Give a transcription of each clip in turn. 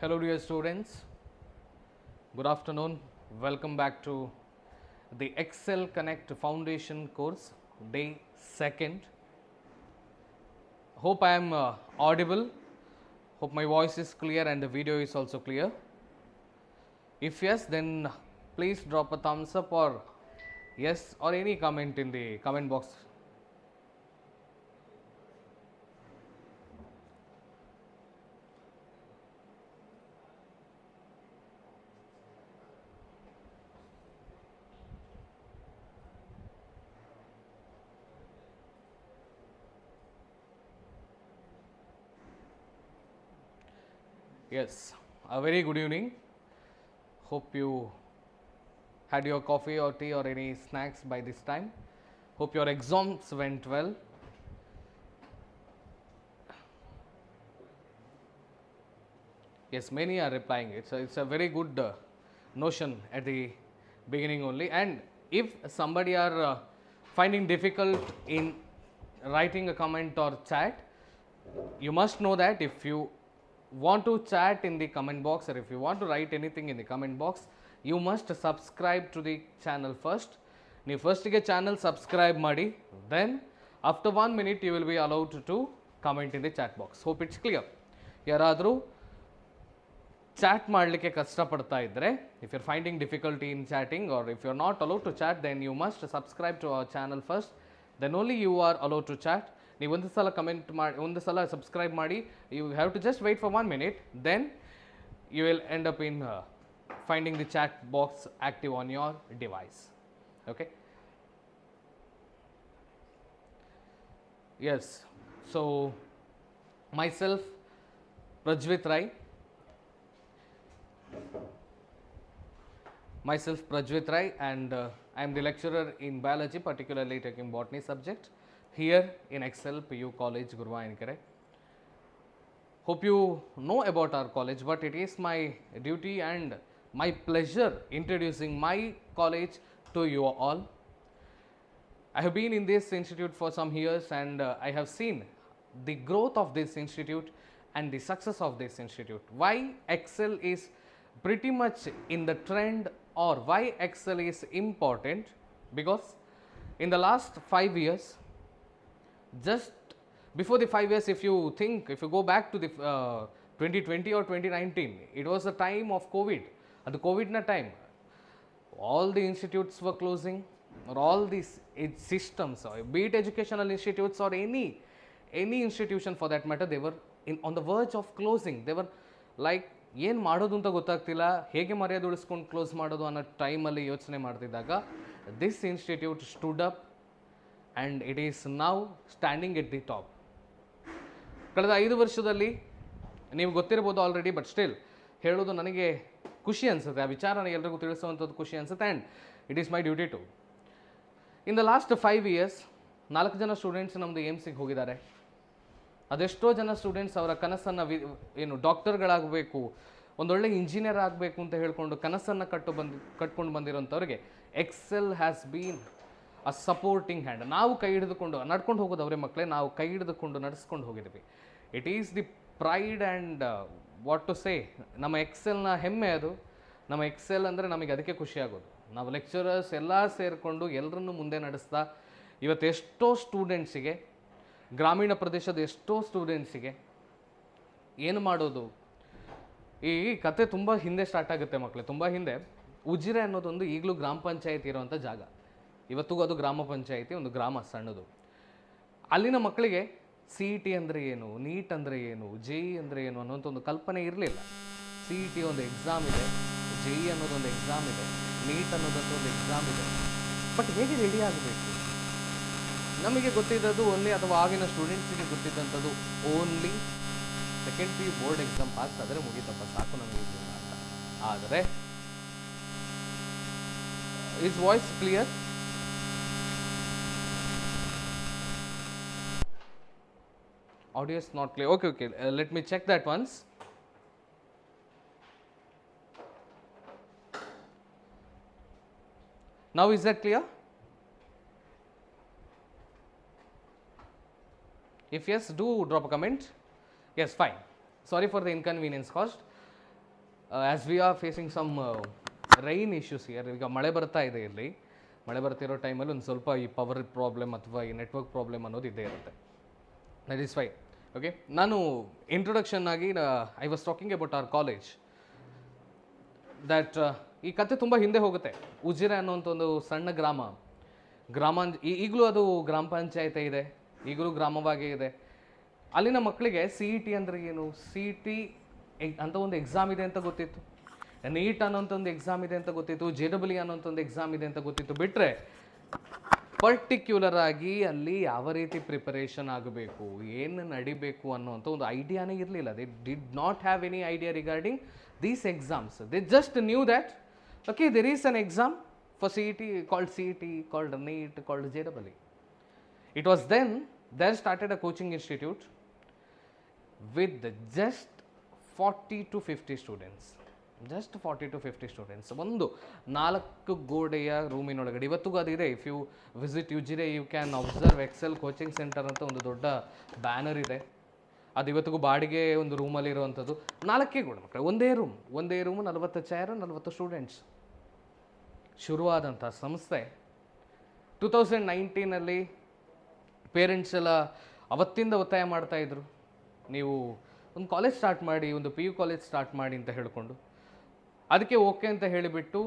Hello dear students, good afternoon, welcome back to the Excel Connect Foundation course, day 2nd. Hope I am audible, hope my voice is clear and the video is also clear. If yes, then please drop a thumbs up or yes or any comment in the comment box. Yes, a very good evening. Hope you had your coffee or tea or any snacks by this time. Hope your exams went well. Yes, many are replying. It's a very good notion at the beginning only. And if somebody are finding difficult in writing a comment or chat, you must know that if you want to chat in the comment box or if you want to write anything in the comment box, you must subscribe to the channel first. You first get channel subscribe madi, then after 1 minute you will be allowed to comment in the chat box. Hope it's clear. ಯಾರಾದರೂ chat ಮಾಡಲಿಕ್ಕೆ ಕಷ್ಟಪಡ್ತಾ ಇದ್ದರೆ, if you're finding difficulty in chatting or if you're not allowed to chat, then you must subscribe to our channel first, then only you are allowed to chat. ನೀವು ಒಂದು ಸಲ comment ಮಾಡಿ, ಒಂದು ಸಲ ಸಬ್ಸ್ಕ್ರೈಬ್ ಮಾಡಿ, you have to just wait for 1 minute, then you will end up in finding the chat box active on your device. Okay. Yes, so myself Prajvit Rai, and I am the lecturer in biology, particularly taking botany subject here in Excel PU College Guruvayanakere. Hope you know about our college, but it is my duty and my pleasure introducing my college to you all. I have been in this institute for some years and I have seen the growth of this institute and the success of this institute. Why Excel is pretty much in the trend or why Excel is important? Because in the last 5 years, just before the 5 years, if you go back to the 2020 or 2019, it was the time of COVID. At the COVID time, all the institutes were closing, or all these systems, or be it educational institutes or any institution for that matter, they were on the verge of closing. They were like, ಏನು ಮಾಡೋದು ಅಂತ ಗೊತ್ತಾಗ್ತಿಲ್ಲ, ಹೇಗೆ ಮರ್ಯಾದೆ ಉಳಿಸ್ಕೊಂಡು close ಮಾಡೋದು ಅನ್ನೋ ಟೈಮಲ್ಲಿ ಯೋಚನೆ ಮಾಡ್ತಿದ್ದಾಗ this institute stood up and it is now standing at the top. ಕಳೆದ 5 ವರ್ಷದಲ್ಲಿ ನೀವು ಗೊತ್ತಿರ್ಬೋದು ಆಲ್ರೆಡಿ, ಬಟ್ ಸ್ಟಿಲ್ ಹೇಳೋದು ನನಗೆ ಖುಷಿ ಅನಿಸುತ್ತೆ, ಆ ವಿಚಾರನ ಎಲ್ರಿಗೂ ತಿಳಿಸುವಂಥದ್ದು ಖುಷಿ ಅನಿಸುತ್ತೆ, and it is my duty to. In the last 5 years 4 ಜನ ಸ್ಟೂಡೆಂಟ್ಸ್ ನಮ್ಮದು ಏಮ್ಸಿಗೆ ಹೋಗಿದ್ದಾರೆ. ಅದೆಷ್ಟೋ ಜನ ಸ್ಟೂಡೆಂಟ್ಸ್ ಅವರ ಕನಸನ್ನು ಏನು ಡಾಕ್ಟರ್ಗಳಾಗಬೇಕು, ಒಂದೊಳ್ಳೆ ಇಂಜಿನಿಯರ್ ಆಗಬೇಕು ಅಂತ ಹೇಳ್ಕೊಂಡು ಕನಸನ್ನು ಕಟ್ಕೊಂಡು ಬಂದಿರೋಂಥವ್ರಿಗೆ Excel has been a supporting hand. ನಾವು ಕೈ ಹಿಡಿದುಕೊಂಡು ನಡ್ಕೊಂಡು ಹೋಗೋದು ಅವರೇ ಮಕ್ಕಳೇ, ನಾವು ಕೈ ಹಿಡಿದುಕೊಂಡು ನಡೆಸ್ಕೊಂಡು ಹೋಗಿದ್ದೀವಿ. It is the pride and what to say, ನಮ್ಮ ಎಕ್ಸೆಲ್ನ ಹೆಮ್ಮೆ ಅದು. ನಮ್ಮ ಎಕ್ಸೆಲ್ ಅಂದರೆ ನಮಗೆ ಅದಕ್ಕೆ ಖುಷಿಯಾಗೋದು. ನಾವು ಲೆಕ್ಚರರ್ಸ್ ಎಲ್ಲ ಸೇರಿಕೊಂಡು ಎಲ್ಲರನ್ನೂ ಮುಂದೆ ನಡೆಸ್ತಾ ಇವತ್ತು ಎಷ್ಟೋ ಸ್ಟೂಡೆಂಟ್ಸಿಗೆ, ಗ್ರಾಮೀಣ ಪ್ರದೇಶದ ಎಷ್ಟೋ ಸ್ಟೂಡೆಂಟ್ಸಿಗೆ ಏನು ಮಾಡೋದು. ಈ ಕತೆ ತುಂಬ ಹಿಂದೆ ಸ್ಟಾರ್ಟ್ ಆಗುತ್ತೆ ಮಕ್ಕಳೇ, ತುಂಬ ಹಿಂದೆ. ಉಜಿರೆ ಅನ್ನೋದೊಂದು ಈಗಲೂ ಗ್ರಾಮ ಪಂಚಾಯತಿ ಇರೋವಂಥ ಜಾಗ. ಇವತ್ತಿಗೂ ಅದು ಗ್ರಾಮ ಪಂಚಾಯತಿ, ಒಂದು ಗ್ರಾಮ ಸಣ್ಣದು. ಅಲ್ಲಿನ ಮಕ್ಕಳಿಗೆ CET ಅಂದರೆ ಏನು, ನೀಟ್ ಅಂದರೆ ಏನು, JEE ಅಂದರೆ ಏನು ಅನ್ನೋಂಥ ಒಂದು ಕಲ್ಪನೆ ಇರಲಿಲ್ಲ. CET ಒಂದು ಎಕ್ಸಾಮ್ ಇದೆ, JEE ಅನ್ನೋದೊಂದು ಎಕ್ಸಾಮ್ ಇದೆ, ನೀಟ್ ಅನ್ನೋದಂಥ ಒಂದು ಎಕ್ಸಾಮ್ ಇದೆ. ಬಟ್ ಹೇಗೆ ರೆಡಿ ಆಗಬೇಕು? ನಮಗೆ ಗೊತ್ತಿದ್ದದ್ದು ಓನ್ಲಿ, ಅಥವಾ ಆಗಿನ ಸ್ಟೂಡೆಂಟ್ಸಿಗೆ ಗೊತ್ತಿದ್ದಂಥದ್ದು only second PU board exam pass ಆದರೆ ಮುಗಿತಪ್ಪ, ಸಾಕು ನಮಗೆ ಜೀವನ ಅಂತ. ಆದರೆ is voice clear? Audio is not clear. Okay. Let me check that once. Now is that clear? If yes, do drop a comment. Yes, fine. Sorry for the inconvenience caused. As we are facing some rain issues here, ಈಗ ಮಳೆ ಬರ್ತಾ ಇದೆ ಇಲ್ಲಿ, ಮಳೆ ಬರ್ತಿರೋ ಟೈಮಲ್ಲಿ ಒಂದು ಸ್ವಲ್ಪ ಈ ಪವರ್ ಪ್ರಾಬ್ಲಮ್ ಅಥವಾ ಈ ನೆಟ್ವರ್ಕ್ ಪ್ರಾಬ್ಲಮ್ ಅನ್ನೋದು ಇದ್ದೇ ಇರುತ್ತೆ. That is fine. ಓಕೆ, ನಾನು ಇಂಟ್ರೊಡಕ್ಷನ್ ಆಗಿ I was talking about our college that ಈ ಕತೆ ತುಂಬ ಹಿಂದೆ ಹೋಗುತ್ತೆ. ಉಜಿರೆ ಅನ್ನೋಂಥ ಒಂದು ಸಣ್ಣ ಈಗಲೂ ಅದು ಗ್ರಾಮ ಪಂಚಾಯತ್ ಇದೆ, ಈಗಲೂ ಗ್ರಾಮವಾಗೇ ಇದೆ. ಅಲ್ಲಿನ ಮಕ್ಕಳಿಗೆ ಸಿ ಇ ಟಿ ಅಂದರೆ ಏನು, ಸಿ ಇ ಟಿ ಅಂತ ಒಂದು ಎಕ್ಸಾಮ್ ಇದೆ ಅಂತ ಗೊತ್ತಿತ್ತು, ನೀಟ್ ಅನ್ನೋಂಥ ಒಂದು ಎಕ್ಸಾಮ್ ಇದೆ ಅಂತ ಗೊತ್ತಿತ್ತು, JEE ಅನ್ನೋಂಥ ಒಂದು ಎಕ್ಸಾಮ್ ಇದೆ ಅಂತ ಗೊತ್ತಿತ್ತು. ಬಿಟ್ಟರೆ ಪರ್ಟಿಕ್ಯುಲರ್ ಆಗಿ ಅಲ್ಲಿ ಯಾವ ರೀತಿ ಪ್ರಿಪರೇಷನ್ ಆಗಬೇಕು, ಏನು ನಡಿಬೇಕು ಅನ್ನೋಂಥ ಒಂದು ಐಡಿಯಾನೇ ಇರಲಿಲ್ಲ. They did not have any idea regarding these exams. They just new that okay, there is an exam for CET, called NEET, called JEE. It was then there started a coaching institute with just 40 to 50 students. Just 40 to 50 students. ಒಂದು 4 ಗೋಡೆಯ ರೂಮಿನೊಳಗಡೆ ಇವತ್ತಿಗೂ ಅದಿದೆ. If you visit Ujire you can observe Excel coaching centre ಅಂತ ಒಂದು ದೊಡ್ಡ banner ಇದೆ. ಅದು ಇವತ್ತಿಗೂ ಬಾಡಿಗೆ ಒಂದು ರೂಮಲ್ಲಿ ಇರುವಂಥದ್ದು. 4 ಗೋಡೆ ಮಕ್ಕಳು, ಒಂದೇ ರೂಮ್ 40 ಚೇರ್, 40 ಸ್ಟೂಡೆಂಟ್ಸ್. ಶುರುವಾದಂಥ ಸಂಸ್ಥೆ 2019 ಪೇರೆಂಟ್ಸ್ ಎಲ್ಲ ಅವತ್ತಿಂದ ಒತ್ತಾಯ ಮಾಡ್ತಾಯಿದ್ರು, ನೀವು ಒಂದು ಕಾಲೇಜ್ ಸ್ಟಾರ್ಟ್ ಮಾಡಿ, ಒಂದು PU ಕಾಲೇಜ್ ಸ್ಟಾರ್ಟ್ ಮಾಡಿ ಅಂತ ಹೇಳಿಕೊಂಡು. ಅದಕ್ಕೆ ಓಕೆ ಅಂತ ಹೇಳಿಬಿಟ್ಟು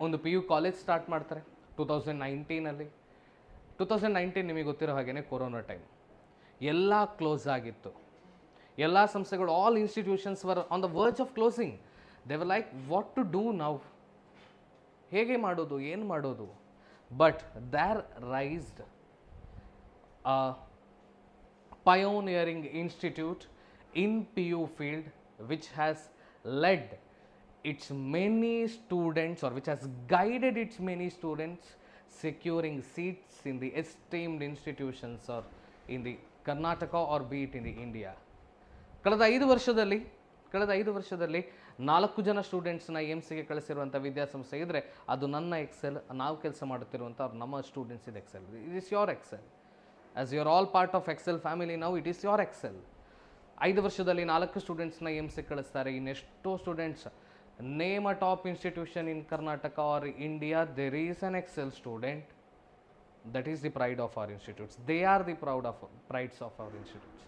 ಒಂದು PU ಕಾಲೇಜ್ ಸ್ಟಾರ್ಟ್ ಮಾಡ್ತಾರೆ 2019. 2019 ನಿಮಗೆ ಗೊತ್ತಿರೋ ಹಾಗೇ ಕೊರೋನಾ ಟೈಮ್, ಎಲ್ಲ ಕ್ಲೋಸ್ ಆಗಿತ್ತು. ಎಲ್ಲ ಸಂಸ್ಥೆಗಳು, all institutions were on the verge of closing. They were like what to do now, ಹೇಗೆ ಮಾಡೋದು, ಏನು ಮಾಡೋದು. But they raised a pioneering institute in PU field which has led its many students, or which has guided its many students securing seats in the esteemed institutions or in the Karnataka or be it in the India. ಕಳೆದ 5 ವರ್ಷದಲ್ಲಿ 4 ಜನ ಸ್ಟೂಡೆಂಟ್ಸ್ನ EMCಗೆ ಕಳಿಸಿರುವಂಥ ವಿದ್ಯಾಸಂಸ್ಥೆ ಇದ್ದರೆ ಅದು ನನ್ನ Excel, ನಾವು ಕೆಲಸ ಮಾಡುತ್ತಿರುವಂಥ ನಮ್ಮ ಸ್ಟೂಡೆಂಟ್ಸ್ ಇದು Excel. It is your Excel. As you are all part of Excel family now, it is your Excel. 5 ವರ್ಷದಲ್ಲಿ 4 ಸ್ಟೂಡೆಂಟ್ಸ್ನ EMC ಕಳಿಸ್ತಾರೆ. ಇನ್ನೆಷ್ಟೋ students, name a top institution in Karnataka or India, there is an Excel student. That is the pride of our institutes. They are the prides of our institutes.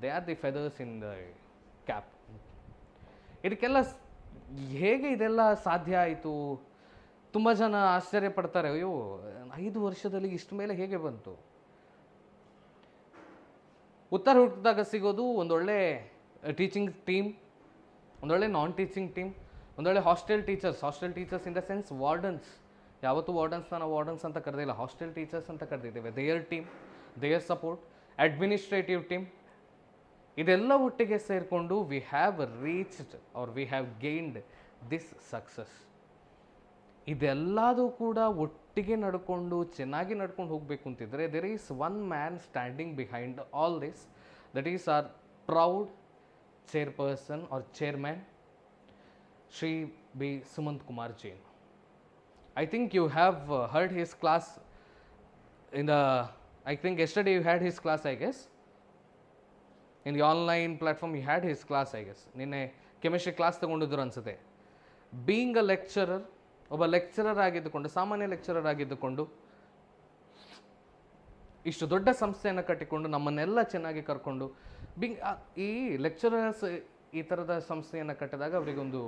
They are the feathers in the cap. ಇದಕ್ಕೆಲ್ಲ ಹೇಗೆ ಇದೆಲ್ಲ ಸಾಧ್ಯ ಆಯಿತು? ತುಂಬ ಜನ ಆಶ್ಚರ್ಯ ಪಡ್ತಾರೆ, ಅಯ್ಯೋ 5 ವರ್ಷದಲ್ಲಿ ಇಷ್ಟು ಮೇಲೆ ಹೇಗೆ ಬಂತು? ಉತ್ತರ ಹುಡುಕಿದಾಗ ಸಿಗೋದು ಒಂದೊಳ್ಳೆ ಟೀಚಿಂಗ್ ಟೀಮ್, ಒಂದೊಳ್ಳೆ ನಾನ್ ಟೀಚಿಂಗ್ ಟೀಮ್, ಒಂದೊಳ್ಳೆ hostel teachers in the sense wardens. ಯಾವತ್ತೂ ವಾರ್ಡನ್ಸ್ನ ನಾವು ವಾರ್ಡನ್ಸ್ ಅಂತ ಕರೆದಿಲ್ಲ, ಹಾಸ್ಟೆಲ್ ಟೀಚರ್ಸ್ ಅಂತ ಕರೆದಿದ್ದೇವೆ. Their team, their support, administrative team, ಇದೆಲ್ಲ ಒಟ್ಟಿಗೆ ಸೇರಿಕೊಂಡು we have reached or we have gained this success. ಇದೆಲ್ಲದೂ ಕೂಡ ಒಟ್ಟಿಗೆ ನಡ್ಕೊಂಡು ಚೆನ್ನಾಗಿ ನಡ್ಕೊಂಡು ಹೋಗಬೇಕು ಅಂತಿದ್ರೆ there is one man standing behind all this. That is our proud chairperson or chairman Shri B Sumanth Kumar Jain. I think you have heard his class in the, I think yesterday you had his class, I guess. In the online platform you had his class, I guess. ನಿನ್ನೆ chemistry class ತಗೊಂಡಿದ್ರು ಅನ್ಸುತ್ತೆ. Being a lecturer, ಒಬ್ಬ lecturer ಆಗಿದ್ದುಕೊಂಡು, ಸಾಮಾನ್ಯ lecturer ಆಗಿದ್ದುಕೊಂಡು ಇಷ್ಟು ದೊಡ್ಡ ಸಂಸ್ಥೆಯನ್ನು ಕಟ್ಟಿಕೊಂಡು ನಮ್ಮನ್ನೆಲ್ಲ ಚೆನ್ನಾಗಿ ಕರ್ಕೊಂಡು ಈ ಲೆಕ್ಚರರ್ಸ್ ಈ ಥರದ ಸಂಸ್ಥೆಯನ್ನು ಕಟ್ಟಿದಾಗ ಅವರಿಗೊಂದು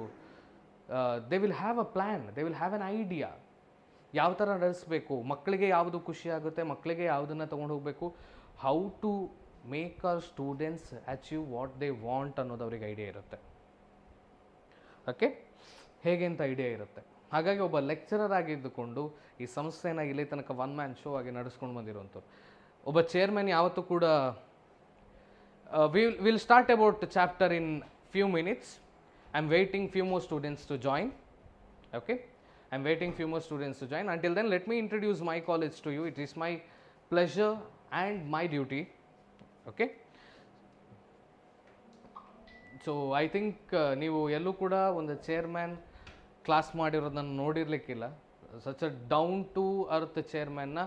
they will have a plan, they will have an idea. ಯಾವ ಥರ ನಡೆಸಬೇಕು, ಮಕ್ಕಳಿಗೆ ಯಾವುದು ಖುಷಿ ಆಗುತ್ತೆ, ಮಕ್ಕಳಿಗೆ ಯಾವುದನ್ನು ತೊಗೊಂಡು ಹೋಗಬೇಕು, how to make our students achieve what they want ಅನ್ನೋದು ಅವ್ರಿಗೆ ಐಡಿಯಾ ಇರುತ್ತೆ. ಓಕೆ, ಹೇಗೆ ಅಂತ ಐಡಿಯಾ ಇರುತ್ತೆ. ಹಾಗಾಗಿ ಒಬ್ಬ ಲೆಕ್ಚರರ್ ಆಗಿದ್ದುಕೊಂಡು ಈ ಸಂಸ್ಥೆನ ಇಲ್ಲಿ ತನಕ ಒನ್ ಮ್ಯಾನ್ ಶೋ ಆಗಿ ನಡೆಸ್ಕೊಂಡು ಬಂದಿರುವಂಥವ್ರು. ಒಬ್ಬ ಚೇರ್ಮನ್ ಯಾವತ್ತೂ ಕೂಡ will start about chapter in few minutes. I'm waiting few more students to join. Okay, I'm waiting few more students to join. Until then, let me introduce my college to you. It is my pleasure and my duty. Okay, so I think ನೀವು ಎಲ್ಲೂ ಕೂಡ ಒಂದು chairman class ಮಾಡಿರೋದನ್ನು ನೋಡಿರ್ಲಿಕ್ಕಿಲ್ಲ. Such a down to earth ಚೇರ್ಮ್ಯಾನ್ನ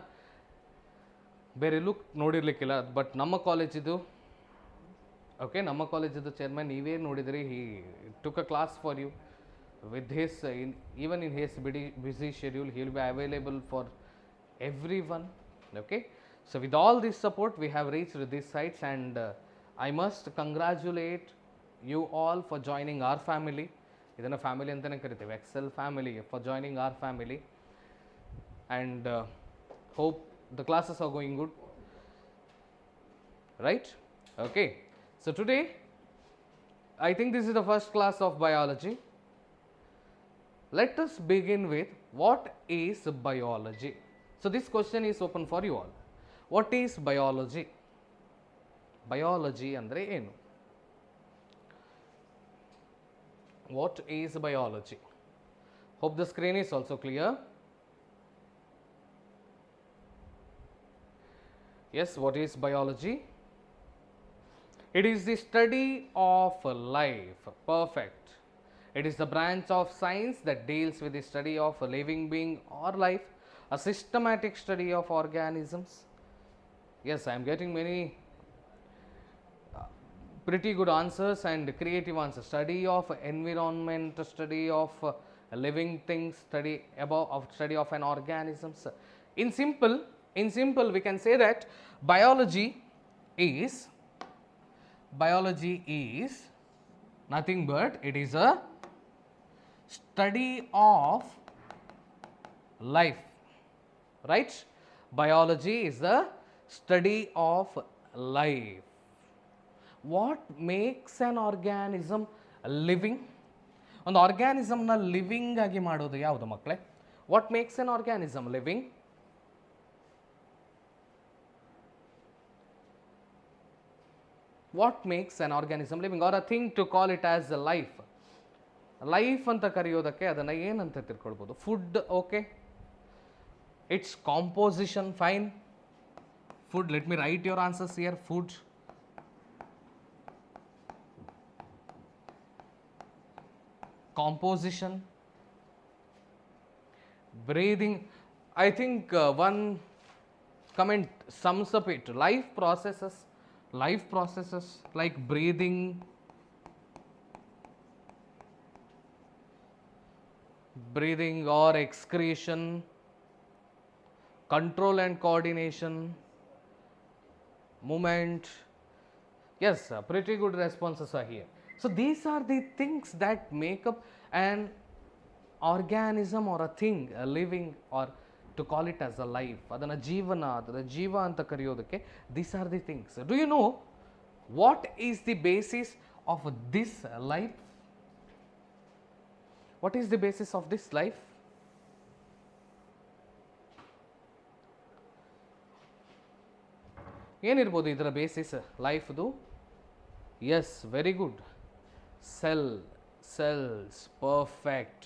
ಬೇರೆಲ್ಲೂ ನೋಡಿರ್ಲಿಕ್ಕಿಲ್ಲ. But ನಮ್ಮ ಕಾಲೇಜಿದು Okay, ನಮ್ಮ ಕಾಲೇಜದ ಚೇರ್ಮನ್ ನೀವೇ ನೋಡಿದ್ರಿ, he took a class for you with his even in his busy schedule he will be available for everyone. Okay, so with all this support we have reached these sites, and I must congratulate you all for joining our family. ಇದನ್ನು family ಅಂತಲೇ ಕರಿತೇವೆ, Excel family, for joining our family, and hope the classes are going good, right? Okay, so today I think this is the first class of biology. Let us begin with what is biology. So this question is open for you all. What is biology? Biology andre enu? What is biology? Hope the screen is also clear. Yes, what is biology? It is the study of life. Perfect. It is the branch of science that deals with the study of a living being or life, a systematic study of organisms. Yes, I am getting many pretty good answers and creative answers. Study of environment, study of living things, study of an organisms. In simple we can say that biology is nothing but it is a study of life, right? Biology is the study of life. What makes an organism living? ಒಂದು ಆರ್ಗ್ಯಾನಿಸಮ್ನ living ಆಗಿ ಮಾಡೋದು ಯಾವುದು ಮಕ್ಕಳೇ? What makes an organism living? What makes an organism living, or a thing to call it as a life? Life ಅಂತ ಕರೆಯೋದಕ್ಕೆ ಅದನ್ನು ಏನಂತ ತಿಳ್ಕೊಳ್ಬೋದು? Food, okay, it's composition, fine. Food, let me write your answers here. Food, composition, breathing. I think one comment sums up it. Life processes like breathing, or excretion, control and coordination, movement. Yes, pretty good responses are here. So these are the things that make up an organism or a thing, a living, or to call it as a life. Adana jeevana, adana jeeva anta kariyodake, these are the things. Do you know what is the basis of this life? What is the basis of this life? ಏನಿರ್ಬೋದು ಇದರ basis ಲೈಫ್ದು? Yes, very good. cells, perfect.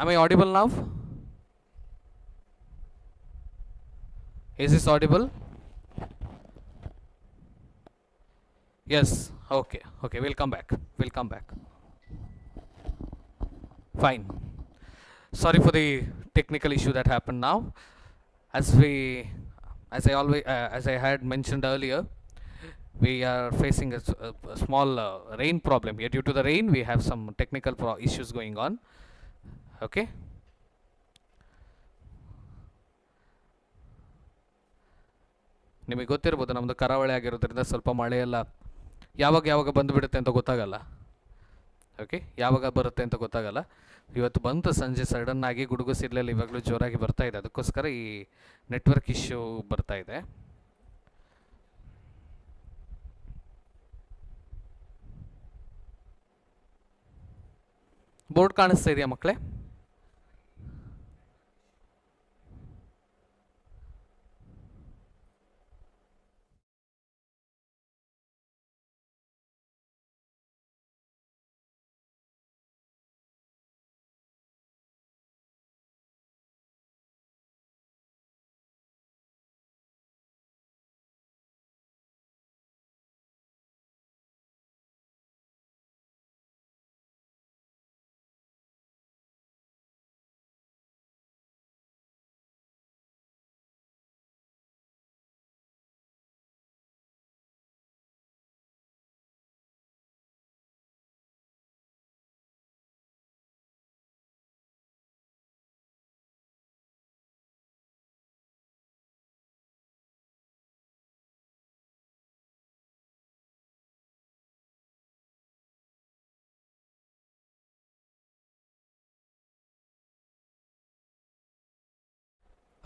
Am I audible now? Is this audible? Yes. Okay. Okay. We'll come back. We'll come back. Fine. Sorry for the technical issue that happened now. As we, as I had mentioned earlier, we are facing a small rain problem here. Due to the rain, we have some technical issues going on. Okay. ನಿಮಗೆ ಗೊತ್ತಿರ್ಬೋದು ನಮ್ಮದು ಕರಾವಳಿ ಆಗಿರೋದ್ರಿಂದ ಸ್ವಲ್ಪ ಮಳೆ ಎಲ್ಲ ಯಾವಾಗ ಬಂದುಬಿಡುತ್ತೆ ಅಂತ ಗೊತ್ತಾಗಲ್ಲ. ಓಕೆ, ಯಾವಾಗ ಬರುತ್ತೆ ಅಂತ ಗೊತ್ತಾಗಲ್ಲ. ಇವತ್ತು ಬಂತು ಸಂಜೆ ಸಡನ್ ಆಗಿ, ಗುಡುಗು ಸಿಡ್ಲಲ್ಲಿ ಇವಾಗಲೂ ಜೋರಾಗಿ ಬರ್ತಾ ಇದೆ. ಅದಕ್ಕೋಸ್ಕರ ಈ ನೆಟ್ವರ್ಕ್ ಇಶ್ಯೂ ಬರ್ತಾ ಇದೆ. ಬೋರ್ಡ್ ಕಾಣಿಸ್ತಾ ಇದೆಯಾ ಮಕ್ಕಳೇ?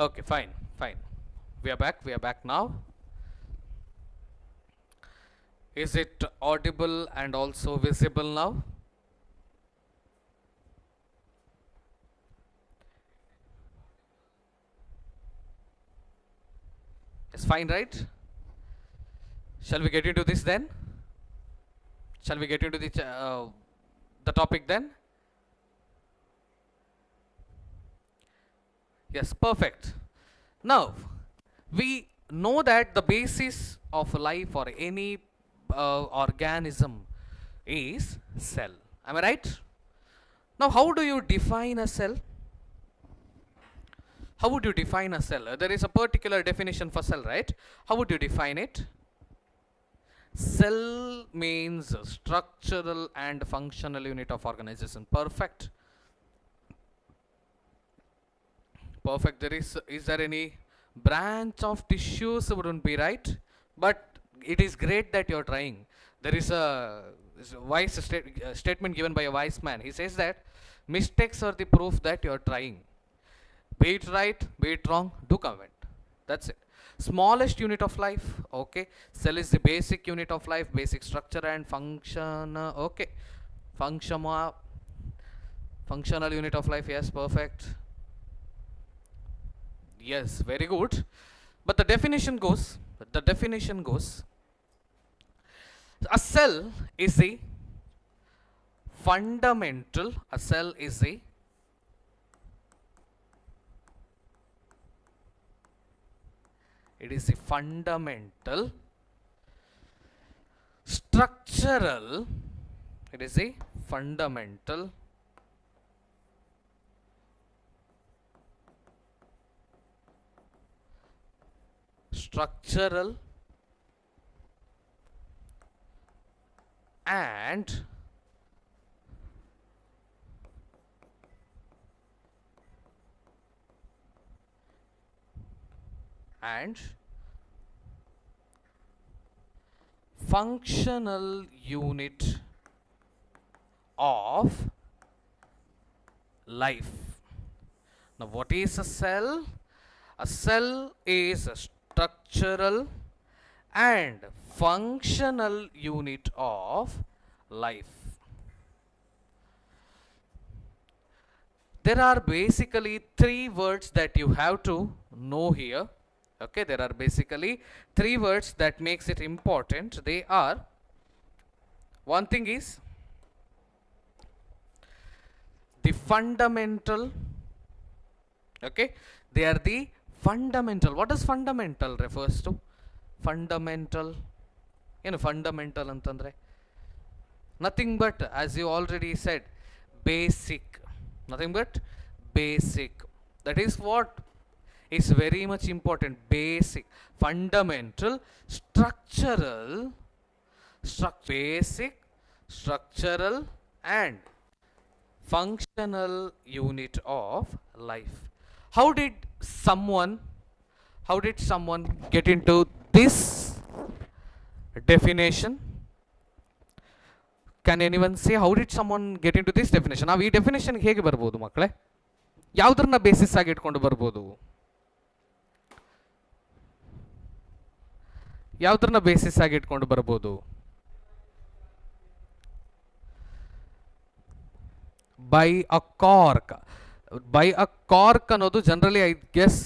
Okay, fine, fine. We are back. We are back now. Is it audible and also visible now? It's fine, right? Shall we get into this then? Shall we get into the topic then? Yes, perfect. Now, we know that the basis of life or any organism is cell. Am I right? Now, how do you define a cell? How would you define a cell? There is a particular definition for cell, right? How would you define it? Cell means structural and functional unit of organization. Perfect. Perfect. Is there any branch of tissues? Wouldn't be right, but it is great that you're trying. There is a wise statement given by a wise man. He says that mistakes are the proof that you're trying. Be it right, be it wrong, do comment. That's it. Smallest unit of life. Okay, cell is the basic unit of life, basic structure and function. Okay, functional unit of life. Yes, perfect. Yes, very good. But the definition goes, a cell is a fundamental, a cell is a fundamental structural, it is a fundamental structural and functional unit of life. Now, what is a cell? A cell is a structural and functional unit of life. There are basically three words that you have to know here. Okay, there are basically three words that makes it important. They are, one thing is the fundamental, okay, they are the fundamental. What does fundamental refers to? Fundamental, fundamental antandre nothing but, as you already said, basic, nothing but basic. That is what is very much important. Basic, fundamental, structural, basic, structural and functional unit of life. How did someone get into this definition? Can anyone say how did someone get into this definition? Now, this definition ಹೇಗೆ ಬರಬಹುದು ಮಕ್ಕಳೇ? ಯಾವುದನ್ನ basis ಆಗಿ ಇಟ್ಕೊಂಡು ಬರಬಹುದು? ಯಾವುದನ್ನ basis ಆಗಿ ಇಟ್ಕೊಂಡು ಬರಬಹುದು? By a cork. By a cork ಅನ್ನೋದು generally I guess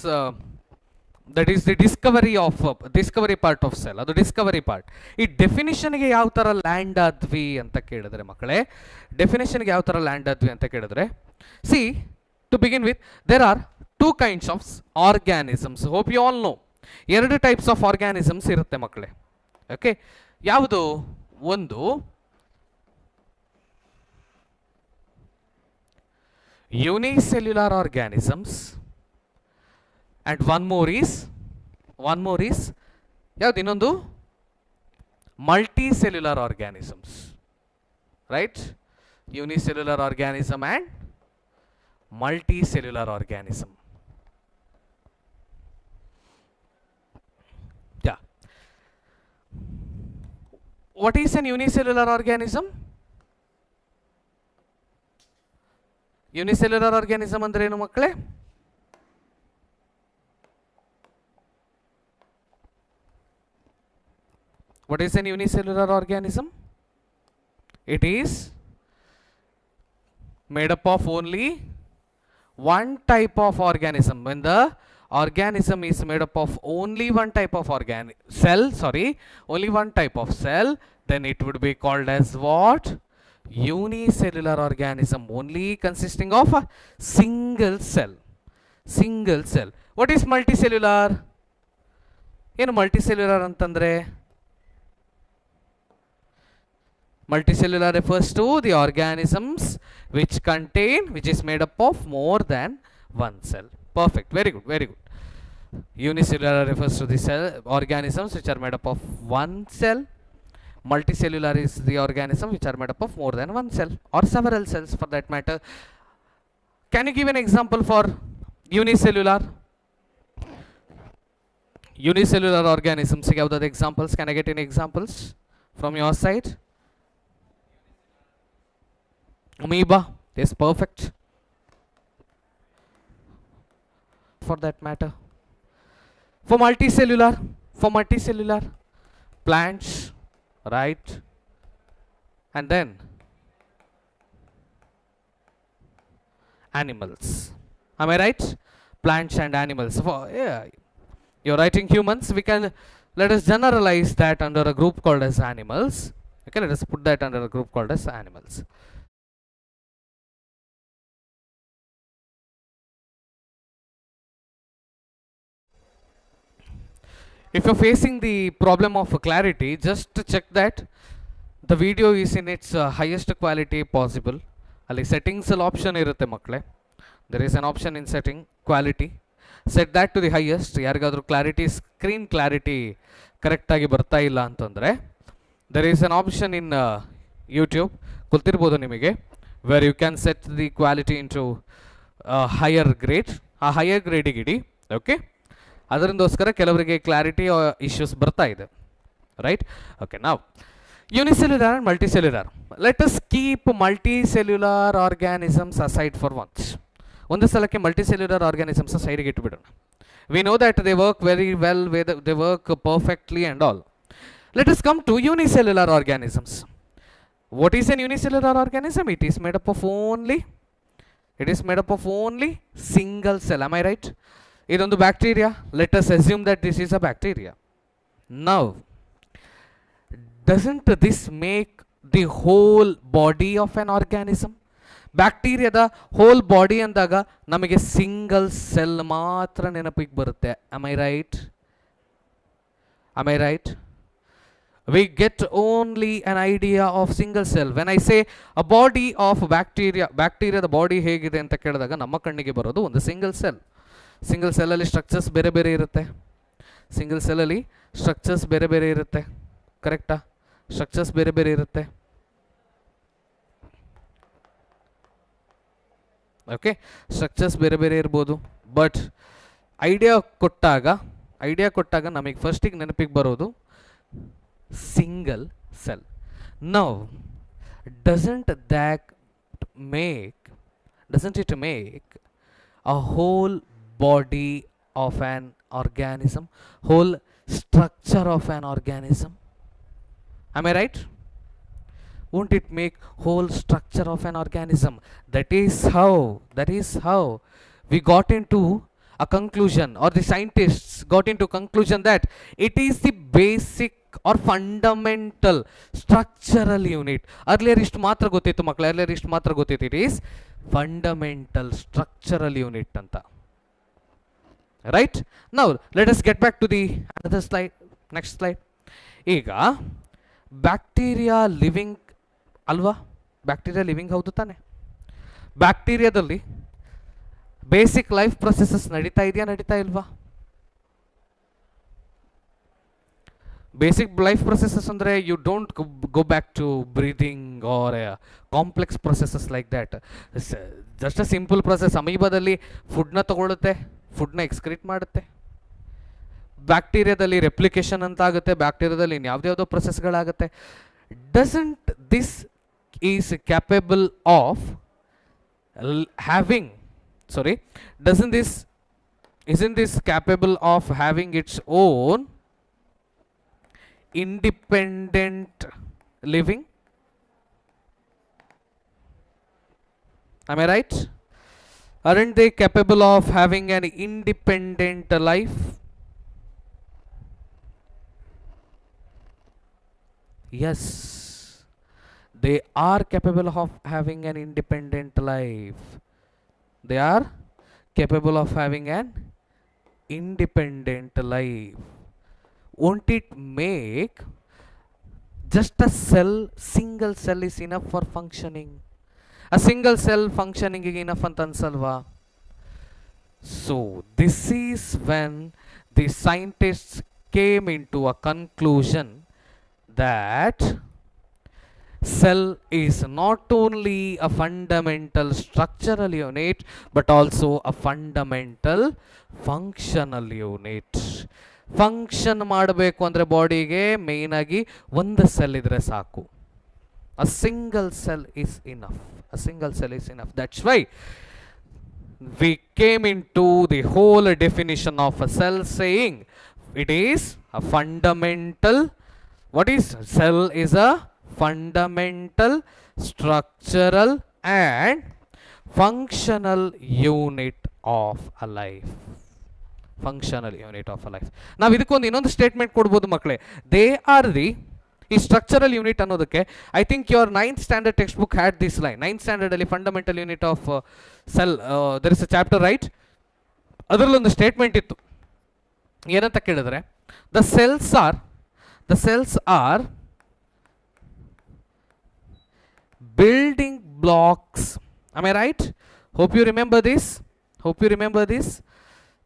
that is the discovery part of cell. ಅದು discovery part. ಈ ಡೆಫಿನಿಷನ್ಗೆ ಯಾವ ಥರ ಲ್ಯಾಂಡ್ ಆದ್ವಿ ಅಂತ ಕೇಳಿದ್ರೆ ಮಕ್ಕಳೇ, ಡೆಫಿನಿಷನ್ಗೆ ಯಾವ ಥರ ಲ್ಯಾಂಡ್ ಆದ್ವಿ ಅಂತ ಕೇಳಿದ್ರೆ, see to begin with there are two kinds of organisms. Hope you all know. ಎರಡು ಟೈಪ್ಸ್ ಆಫ್ ಆರ್ಗ್ಯಾನಿಸಮ್ಸ್ ಇರುತ್ತೆ ಮಕ್ಕಳೇ. ಓಕೆ, ಯಾವುದು? ಒಂದು unicellular organisms and one more is ಯಾವ್ದು ಇನ್ನೊಂದು? multicellular organisms, right? Unicellular organism and multicellular organism. Yeah. What is an unicellular organism? Unicellular organism ಅಂದ್ರೆ ಏನು ಮಕ್ಕಳೇ? What is an unicellular organism? It is made up of only one type of organism. When the organism is made up of only one type of only one type of cell, then it would be called as what? Unicellular organism, only consisting of a single cell. What is multicellular? ಏನು multicellular ಅಂತಂದ್ರೆ? Multicellular refers to the organisms which is made up of more than one cell. Perfect, very good. Unicellular refers to the organisms which are made up of one cell. Multicellular is the organism which are made up of more than one cell or several cells for that matter. Can you give an example for unicellular organisms? Give the examples. Can I get any examples from your side? Amoeba, yes, perfect. For that matter, for multicellular plants, right? And then animals. Am I right? Plants and animals. For, yeah, you're writing humans. We can let us generalize that under a group called as animals. Okay, let us put that under a group called as animals. If you're facing the problem of clarity, just check that the video is in its highest quality possible. Ali settings option irutte makkale. There is an option in setting quality. Set that to the highest. Yarigadru clarity, screen clarity correct agi barta illa antandre, there is an option in YouTube kultirbodu nimige, where you can set the quality into higher grade. A higher grade gidi, okay? ಅದರಿಂದೋಸ್ಕರ ಕೆಲವರಿಗೆ clarity issues ಬರ್ತಾ ಇದೆ, right? Okay, ನಾವು unicellular and multicellular. Let us keep multicellular organisms aside for once. ಒಂದು ಸಲಕ್ಕೆ multicellular organisms ಸೈಡ್ಗೆ ಇಟ್ಬಿಡೋಣ. We know that they work very well, they work perfectly and all. Let us come to unicellular organisms. What is an unicellular organism? It is made up of only single cell. Am I right? ಇದೊಂದು bacteria. Let us assume that this is a bacteria. Now, doesn't this make the whole body of an organism? ಬ್ಯಾಕ್ಟೀರಿಯಾದ whole body ಅಂದಾಗ ನಮಗೆ single cell ಮಾತ್ರ ನೆನಪಿಗೆ ಬರುತ್ತೆ. am I right? We get only an idea of single cell. When I say a body of bacteria the body ಹೇಗಿದೆ ಅಂತ ಕೇಳಿದಾಗ ನಮ್ಮ ಕಣ್ಣಿಗೆ ಬರೋದು ಒಂದು ಸಿಂಗಲ್ ಸೆಲ್. ಸಿಂಗಲ್ ಸೆಲ್ಲಲ್ಲಿ ಸ್ಟ್ರಕ್ಚರ್ಸ್ ಬೇರೆ ಬೇರೆ ಇರುತ್ತೆ. ಸಿಂಗಲ್ ಸೆಲ್ಲಲ್ಲಿ ಸ್ಟ್ರಕ್ಚರ್ಸ್ ಬೇರೆ ಬೇರೆ ಇರುತ್ತೆ. ಕರೆಕ್ಟಾ? ಸ್ಟ್ರಕ್ಚರ್ಸ್ ಬೇರೆ ಬೇರೆ ಇರುತ್ತೆ. ಓಕೆ, ಸ್ಟ್ರಕ್ಚರ್ಸ್ ಬೇರೆ ಬೇರೆ ಇರ್ಬೋದು. ಬಟ್ ಐಡಿಯಾ ಕೊಟ್ಟಾಗ ನಮಗೆ ಫಸ್ಟಿಗೆ ನೆನಪಿಗೆ ಬರೋದು single cell. Now, doesn't it make a whole body of an organism, whole structure of an organism? Am I right? Won't it make whole structure of an organism? That is how we got into a conclusion, or the scientists got into conclusion that it is the basic or fundamental structural unit. Earlier ಇಷ್ಟು ಮಾತ್ರ ಗೊತ್ತಿತ್ತು ಮಕ್ಕಳು, it is fundamental structural unit ಅಂತ. Right? Now let us get back to the another slide. Next slide. ಈಗ bacteria living ಅಲ್ವಾ? Bacteria living ಹೌದು ತಾನೆ? ಬ್ಯಾಕ್ಟೀರಿಯಾದಲ್ಲಿ ಬೇಸಿಕ್ ಲೈಫ್ ಪ್ರೊಸೆಸಸ್ ನಡೀತಾ ಇಲ್ವಾ? ಬೇಸಿಕ್ ಲೈಫ್ ಪ್ರೊಸೆಸಸ್ ಅಂದರೆ you don't go back to breathing or complex processes like that. Just a simple process. ಅಮೀಬಾದಲ್ಲಿ ಫುಡ್ನ ತಗೊಳುತ್ತೆ, ಫುಡ್ನ ಎಕ್ಸ್ಕ್ರೀಟ್ ಮಾಡುತ್ತೆ. ಬ್ಯಾಕ್ಟೀರಿಯಾದಲ್ಲಿ ರೆಪ್ಲಿಕೇಶನ್ ಅಂತ ಆಗುತ್ತೆ, ಬ್ಯಾಕ್ಟೀರಿಯಾದಲ್ಲಿ ಇನ್ಯಾವುದ್ಯಾವುದೋ ಪ್ರೊಸೆಸ್ಗಳಾಗುತ್ತೆ. Doesn't this is capable of isn't this capable of having its own independent living? Am I right? Aren't they capable of having an independent life? Yes, they are capable of having an independent life. They are capable of having an independent life. Won't it make just a single cell is enough for functioning? A single cell functioning is enough anta ansalva? So this is when the scientists came into a conclusion that cell is not only a fundamental structural unit but also a fundamental functional unit. Function ಮಾಡಬೇಕು ಅಂದರೆ ಬಾಡಿಗೆ main ಆಗಿ ಒಂದು cell ಇದ್ರೆ ಸಾಕು. a single cell is enough. That's why we came into the whole definition of a cell saying it is a fundamental. What is cell? Is a fundamental structural and functional unit of a life. ನಾವು ಇದಕ್ಕೊಂದು ಇನ್ನೊಂದು statement ಕೊಡ್ಬೋದು ಮಕ್ಕಳೇ. They are the ಈ structural unit ಅನ್ನೋದಕ್ಕೆ I think your 9th standard text book had this line. 9th standard ಅಲ್ಲಿ fundamental unit of cell there is a chapter, right? ಅದರಲ್ಲೊಂದು statement ಇತ್ತು. ಏನಂತ ಕೇಳಿದ್ರೆ the cells are building blocks. Am I right? Hope you remember this.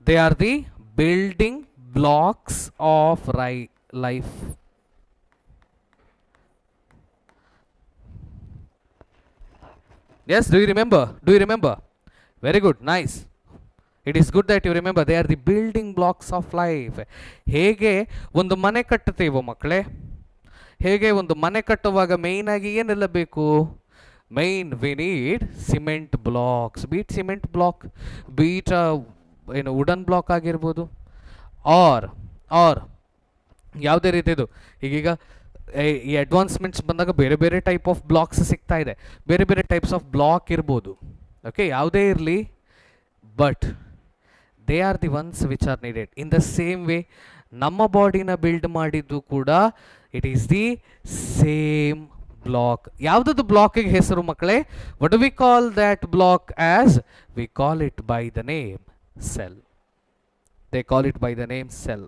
They are the building blocks of life. Yes, do you remember? Very good, nice. It is good that you remember. They are the building blocks of life. ಹೇಗೆ ಒಂದು ಮನೆ ಕಟ್ಟುತ್ತೀವೋ ಮಕ್ಕಳೇ, ಹೇಗೆ ಒಂದು ಮನೆ ಕಟ್ಟುವಾಗ main ಆಗಿ ಏನೆಲ್ಲ ಬೇಕು? we need cement blocks. Be it cement block, be it wooden block ಆಗಿರ್ಬೋದು, ಆರ್ ಯಾವುದೇ ರೀತಿದು. ಈಗೀಗ ಈ ಅಡ್ವಾನ್ಸ್ಮೆಂಟ್ಸ್ ಬಂದಾಗ ಬೇರೆ ಬೇರೆ ಟೈಪ್ ಆಫ್ ಬ್ಲಾಕ್ಸ್ ಸಿಗ್ತಾ ಇದೆ, ಬೇರೆ ಬೇರೆ ಟೈಪ್ಸ್ ಆಫ್ ಬ್ಲಾಕ್ ಇರ್ಬೋದು. ಓಕೆ, ಯಾವುದೇ ಇರಲಿ, but they are the ones which are needed. In the same way ನಮ್ಮ ಬಾಡಿನ ಬಿಲ್ಡ್ ಮಾಡಿದ್ದು ಕೂಡ it is the same block. ಯಾವುದದು ಬ್ಲಾಕಿಗೆ ಹೆಸರು ಮಕ್ಕಳೇ? What do we call that block as? We call it by the name cell. They call it by the name cell.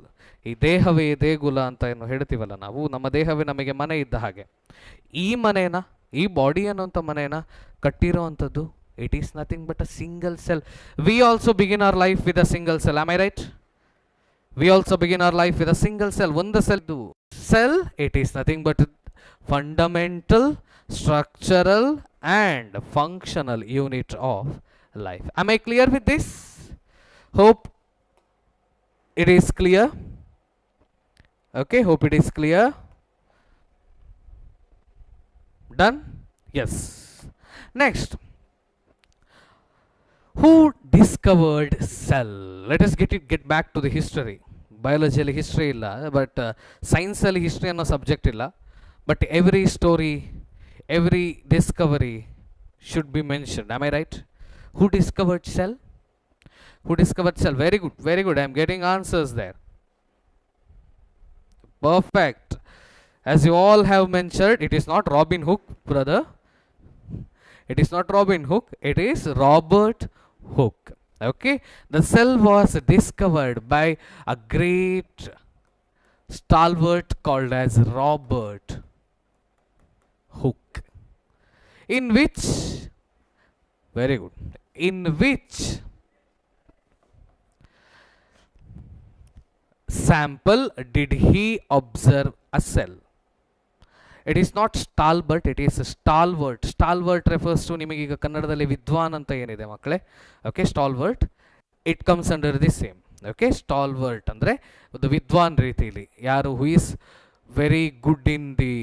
ಈ ದೇಹವೇ ದೇಗುಲ ಅಂತ ಏನು ಹೇಳ್ತೀವಲ್ಲ ನಾವು, ನಮ್ಮ ದೇಹವೇ ನಮಗೆ ಮನೆ ಇದ್ದ ಹಾಗೆ. ಈ ಮನೇನ, ಈ ಬಾಡಿ ಅನ್ನೋಂಥ ಮನೇನ ಕಟ್ಟಿರೋ ಅಂಥದ್ದು, it is nothing but a single cell. We also begin our life with a single cell. Am I right? We also begin our life with a single cell. ಒಂದು cell, it is nothing but fundamental, structural and functional unit of life. Am I clear with this? Hope it is clear. Okay, hope it is clear. Done? Yes. Next, who discovered cell? Let us get back to the history. Biology alli history illa, but science alli history anno subject illa, but every story, every discovery should be mentioned. Am I right? Who discovered cell? Who discovered cell? Very good, very good. I am getting answers there. Perfect. As you all have mentioned, it is not Robin Hook, brother. It is not Robin Hook, it is Robert Hooke. Okay, the cell was discovered by a great stalwart called as Robert Hooke. In which, very good, in which sample did he observe a cell? It is not stalwart, it is stalwart. Stalwart refers to ನಿಮಗೆ ಈಗ ಕನ್ನಡದಲ್ಲಿ ವಿದ್ವಾನ್ ಅಂತ ಏನಿದೆ ಮಕ್ಕಳೇ, okay, stalwart, it comes under the same. Okay, stalwart ಅಂದರೆ ಒಂದು ವಿದ್ವಾನ್ ರೀತಿಯಲ್ಲಿ, ಯಾರು who is very good in the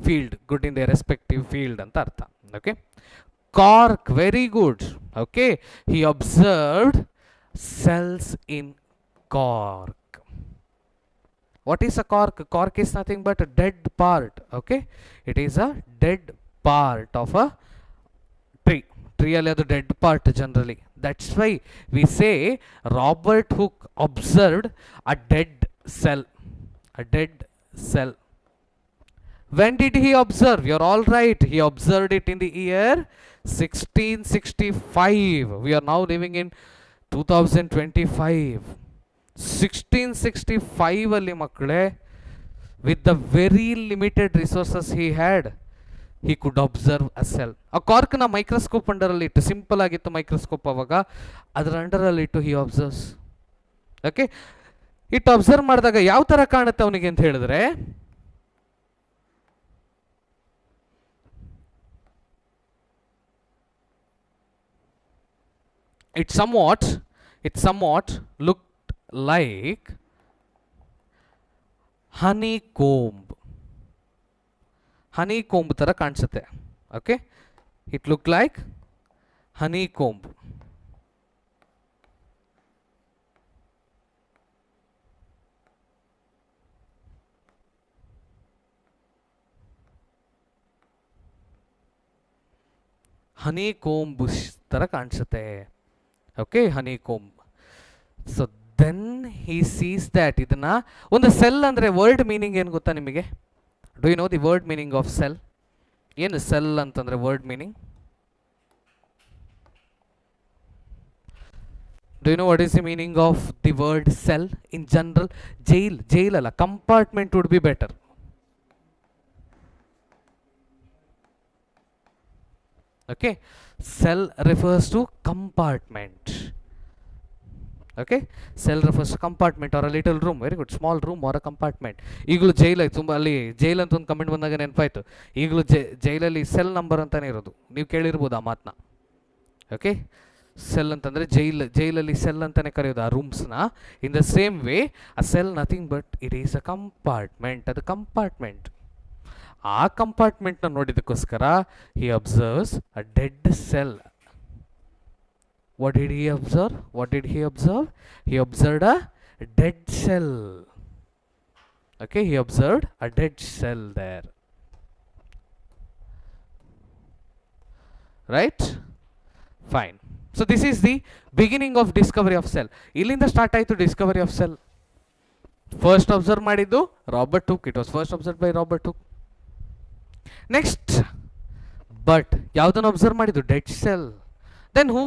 field, good in the respective field ಅಂತ ಅರ್ಥ. Okay, cork, very good. Okay, he observed cells in cork. What is a cork? Cork is nothing but a dead part. Okay, it is a dead part of a tree. Tree alli adu dead part generally. That's why we say Robert Hooke observed a dead cell. A dead cell. When did he observe? You're all right. He observed it in the year 1665. We are now living in 2025. 1665 ಅಲ್ಲಿ ಮಕ್ಕಳೇ, with the very limited resources he had, he could observe a cell. ಆ ಕಾರ್ಕ್ನ microscope ಅಂಡರಲ್ಲಿ ಇಟ್ಟು, simple ಆಗಿತ್ತು microscope ಅವಾಗ, ಅದರ ಅಂಡರಲ್ಲಿ ಇಟ್ಟು ಹಿ observes. Okay, ಇಟ್ಟು observe ಮಾಡಿದಾಗ ಯಾವ ಥರ ಕಾಣುತ್ತೆ ಅವನಿಗೆ ಅಂತ ಹೇಳಿದ್ರೆ, it somewhat looked like honeycomb ತರ ಕಾಣಿಸುತ್ತೆ. Okay, it look like honeycomb. honeycomb ತರ ಕಾಣಿಸುತ್ತೆ. Okay, honeycomb. So then he sees that, ಇದನ್ನ ಒಂದು ಸೆಲ್ ಅಂದರೆ ವರ್ಡ್ ಮೀನಿಂಗ್ ಏನು ಗೊತ್ತಾ ನಿಮಗೆ? Do you know the word meaning of cell? ಏನು ಸೆಲ್ ಅಂತಂದರೆ word meaning? Do you know what is the meaning of the word cell in general? Jail ಅಲ್ಲ, compartment would be better. Okay, cell refers to compartment. Okay, cell refers to compartment R a little room. Very good, small room or a compartment. ಈಗಲೂ ಜೈಲಾಯ್ತು, ತುಂಬ ಅಲ್ಲಿ jail ಅಂತ ಒಂದು comment ಬಂದಾಗ ನೆನಪಾಯ್ತು. ಈಗಲೂ ಜೈಲಲ್ಲಿ ಸೆಲ್ ನಂಬರ್ ಅಂತಲೇ ಇರೋದು, ನೀವು ಕೇಳಿರ್ಬೋದು ಆ ಮಾತನ್ನ. ಓಕೆ, ಸೆಲ್ ಅಂತಂದರೆ ಜೈಲಲ್ಲಿ ಸೆಲ್ ಅಂತಲೇ ಕರೆಯೋದು ಆ ರೂಮ್ಸ್ನ. In the same way a cell nothing but it is a compartment. ಅದು ಕಂಪಾರ್ಟ್ಮೆಂಟ್. ಆ ಕಂಪಾರ್ಟ್ಮೆಂಟ್ನ ನೋಡಿದಕ್ಕೋಸ್ಕರ he observes a dead cell. What did he observe? He observed a dead cell. Okay, he observed a dead cell there. Right? Fine. So this is the beginning of discovery of cell. Illinda start ಆಯಿತು discovery of cell. First observe ಮಾಡಿದ್ದು Robert Hooke. It was first observed by Robert Hooke. Next but ಯಾವುದನ್ನು observe ಮಾಡಿದ್ದು? Dead cell. Then who?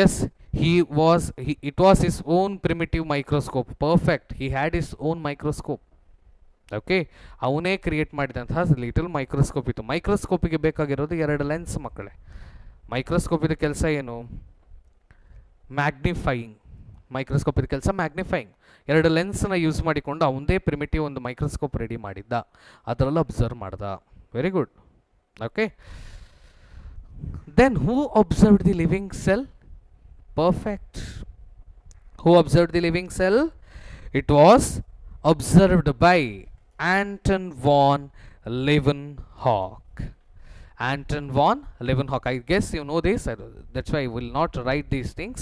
Yes, it was his own primitive microscope. Perfect. He had his own microscope. Okay, ಅವನೇ create ಮಾಡಿದಂತಹ little microscope ಇತ್ತು. ಮೈಕ್ರೋಸ್ಕೋಪಿಗೆ ಬೇಕಾಗಿರೋದು 2 lens ಮಕ್ಕಳೇ. ಮೈಕ್ರೋಸ್ಕೋಪಿದ ಕೆಲಸ ಏನು? Magnifying. ಮೈಕ್ರೋಸ್ಕೋಪಿದ ಕೆಲಸ ಮ್ಯಾಗ್ನಿಫೈಯಿಂಗ್. 2 ಲೆನ್ಸ್ನ ಯೂಸ್ ಮಾಡಿಕೊಂಡು ಅವನದೇ ಪ್ರಿಮಿಟಿವ್ ಒಂದು ಮೈಕ್ರೋಸ್ಕೋಪ್ ರೆಡಿ ಮಾಡಿದ್ದ, ಅದರಲ್ಲಿ ಅಬ್ಸರ್ವ್ ಮಾಡ್ದ. Very good. Okay, then who observed the living cell? Perfect. Who observed the living cell? It was observed by Anton von Leeuwenhoek. Anton von Leeuwenhoek. I guess you know this. That's why I will not write these things.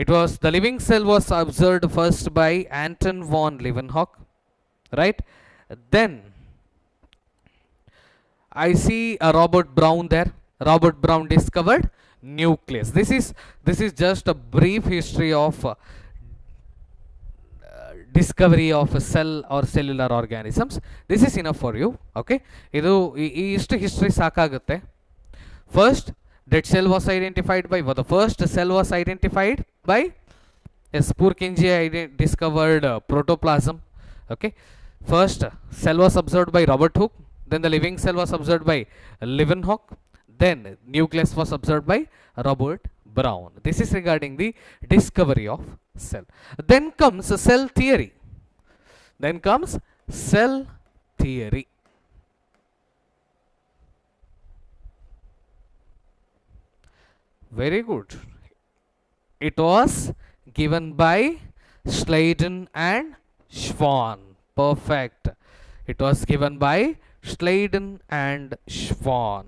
It was the living cell was observed first by Anton von Leeuwenhoek, right? Then I see a Robert Brown there. Robert Brown discovered nucleus. This is just a brief history of discovery of a cell or cellular organisms. This is enough for you. Okay, idu ishtu history saakagutte. First, dead cell was identified by the first cell was identified by Purkinje discovered protoplasm. Okay, first cell was observed by Robert Hooke, then the living cell was observed by Leeuwenhoek, then nucleus was observed by Robert Brown. This is regarding the discovery of cell. Then comes cell theory. Then comes cell theory. Very good. It was given by Schleiden and Schwann. Perfect. It was given by Schleiden and Schwann.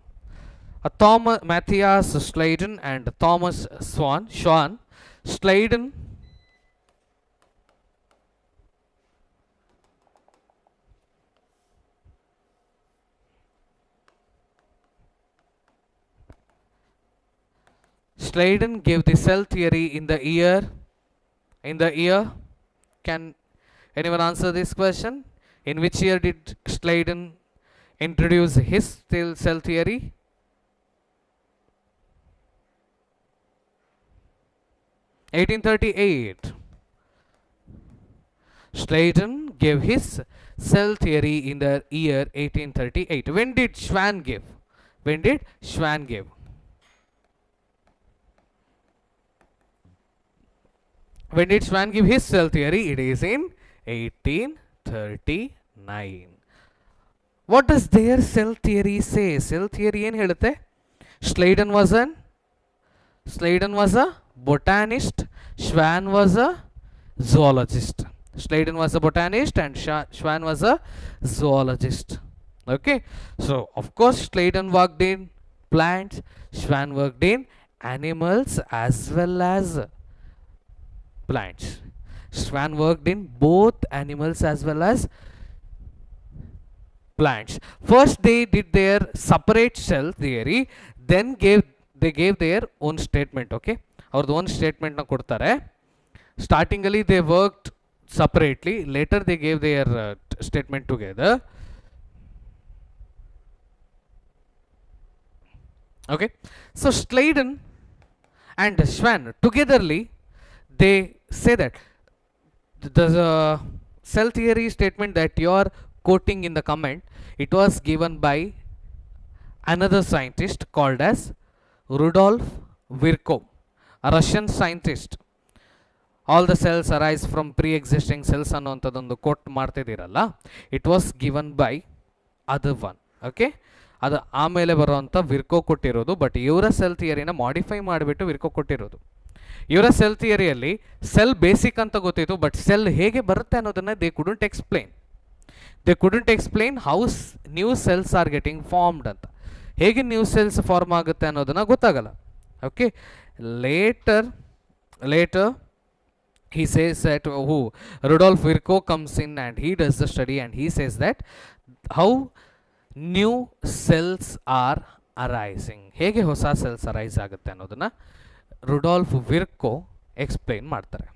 Matthias Schleiden and Thomas Schwann. Schleiden gave the cell theory in the year. Can anyone answer this question? In which year did Schleiden introduce his cell theory? 1838. Schleiden gave his cell theory in the year 1838. When did Schwann give? When did Schwann give? When did Schwann give his cell theory? It is in 1839. What does their cell theory say? Cell theory ಏನು ಹೇಳುತ್ತೆ? Schleiden was a botanist. Schwann was a zoologist. Schleiden was a botanist and Schwann was a zoologist. Okay, so of course Schleiden worked in plants, Schwann worked in animals as well as plants. Schwann worked in both animals as well as plants. First they did their separate cell theory, then they gave their own statement. Okay, ಅವ್ರದ್ದು own statement ನ ಕೊಡ್ತಾರೆ. Starting ಅಲ್ಲಿ they worked separately, later they gave their statement together. Okay, so Schleiden and Schwann togetherly they say that the cell theory statement that you are quoting in the comment, it was given by another scientist called as Rudolf Virchow, a Russian scientist. All the cells arise from pre-existing cells ಅನ್ನುವಂಥದ್ದೊಂದು quote ಮಾಡ್ತಿದ್ದೀರಲ್ಲ, it was given by other one. Okay, ಅದು ಆಮೇಲೆ ಬರುವಂಥ ವಿರ್ಕೋ ಕೊಟ್ಟಿರೋದು, but ಇವರ cell ಥಿಯರಿನ modify ಮಾಡಿಬಿಟ್ಟು ವಿರ್ಕೋ ಕೊಟ್ಟಿರೋದು. ಇವರ ಸೆಲ್ ಥಿಯರಿಯಲ್ಲಿ ಸೆಲ್ ಬೇಸಿಕ್ ಅಂತ ಗೊತ್ತಿತ್ತು, ಬಟ್ ಸೆಲ್ ಹೇಗೆ ಬರುತ್ತೆ ಅನ್ನೋದನ್ನು they couldn't explain how new cells are getting formed ಅಂತ. ಹೇಗೆ ನ್ಯೂ ಸೆಲ್ಸ್ ಫಾರ್ಮ್ ಆಗುತ್ತೆ ಅನ್ನೋದನ್ನು ಗೊತ್ತಾಗಲ್ಲ. Okay, later he says that Rudolf Virchow comes in and he does the study and he says that how new cells are arising, ಹೇಗೆ ಹೊಸ cells arise ಆಗುತ್ತೆ ಅನ್ನೋದನ್ನ Rudolf ವಿರ್ಕೋ explain ಮಾಡ್ತಾರೆ.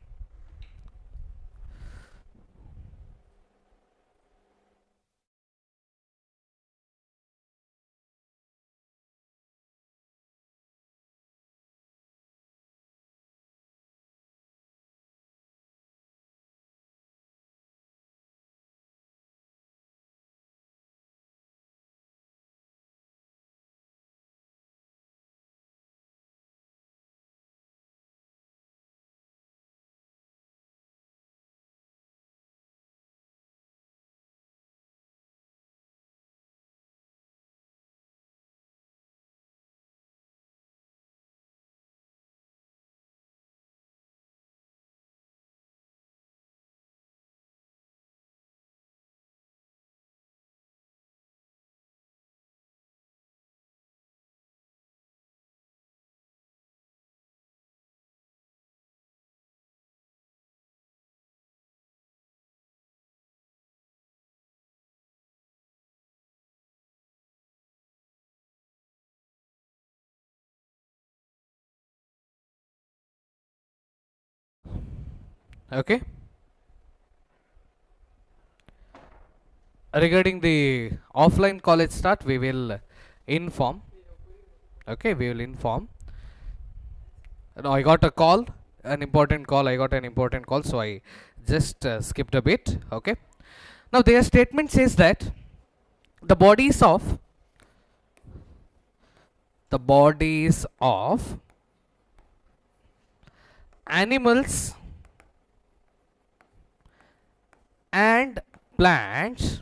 Okay. Regarding the offline college start, we will inform. Okay, we will inform. No, I got a call, an important call. I got an important call, so I just skipped a bit. Okay. Now their statement says that the bodies of animals and plants,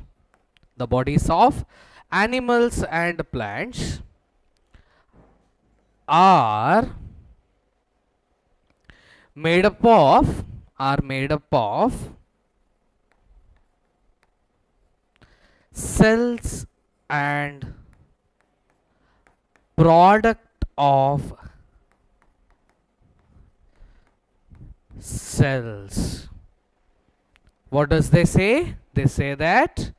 the bodies of animals and plants are made up of cells and product of cells. What does they say? They say that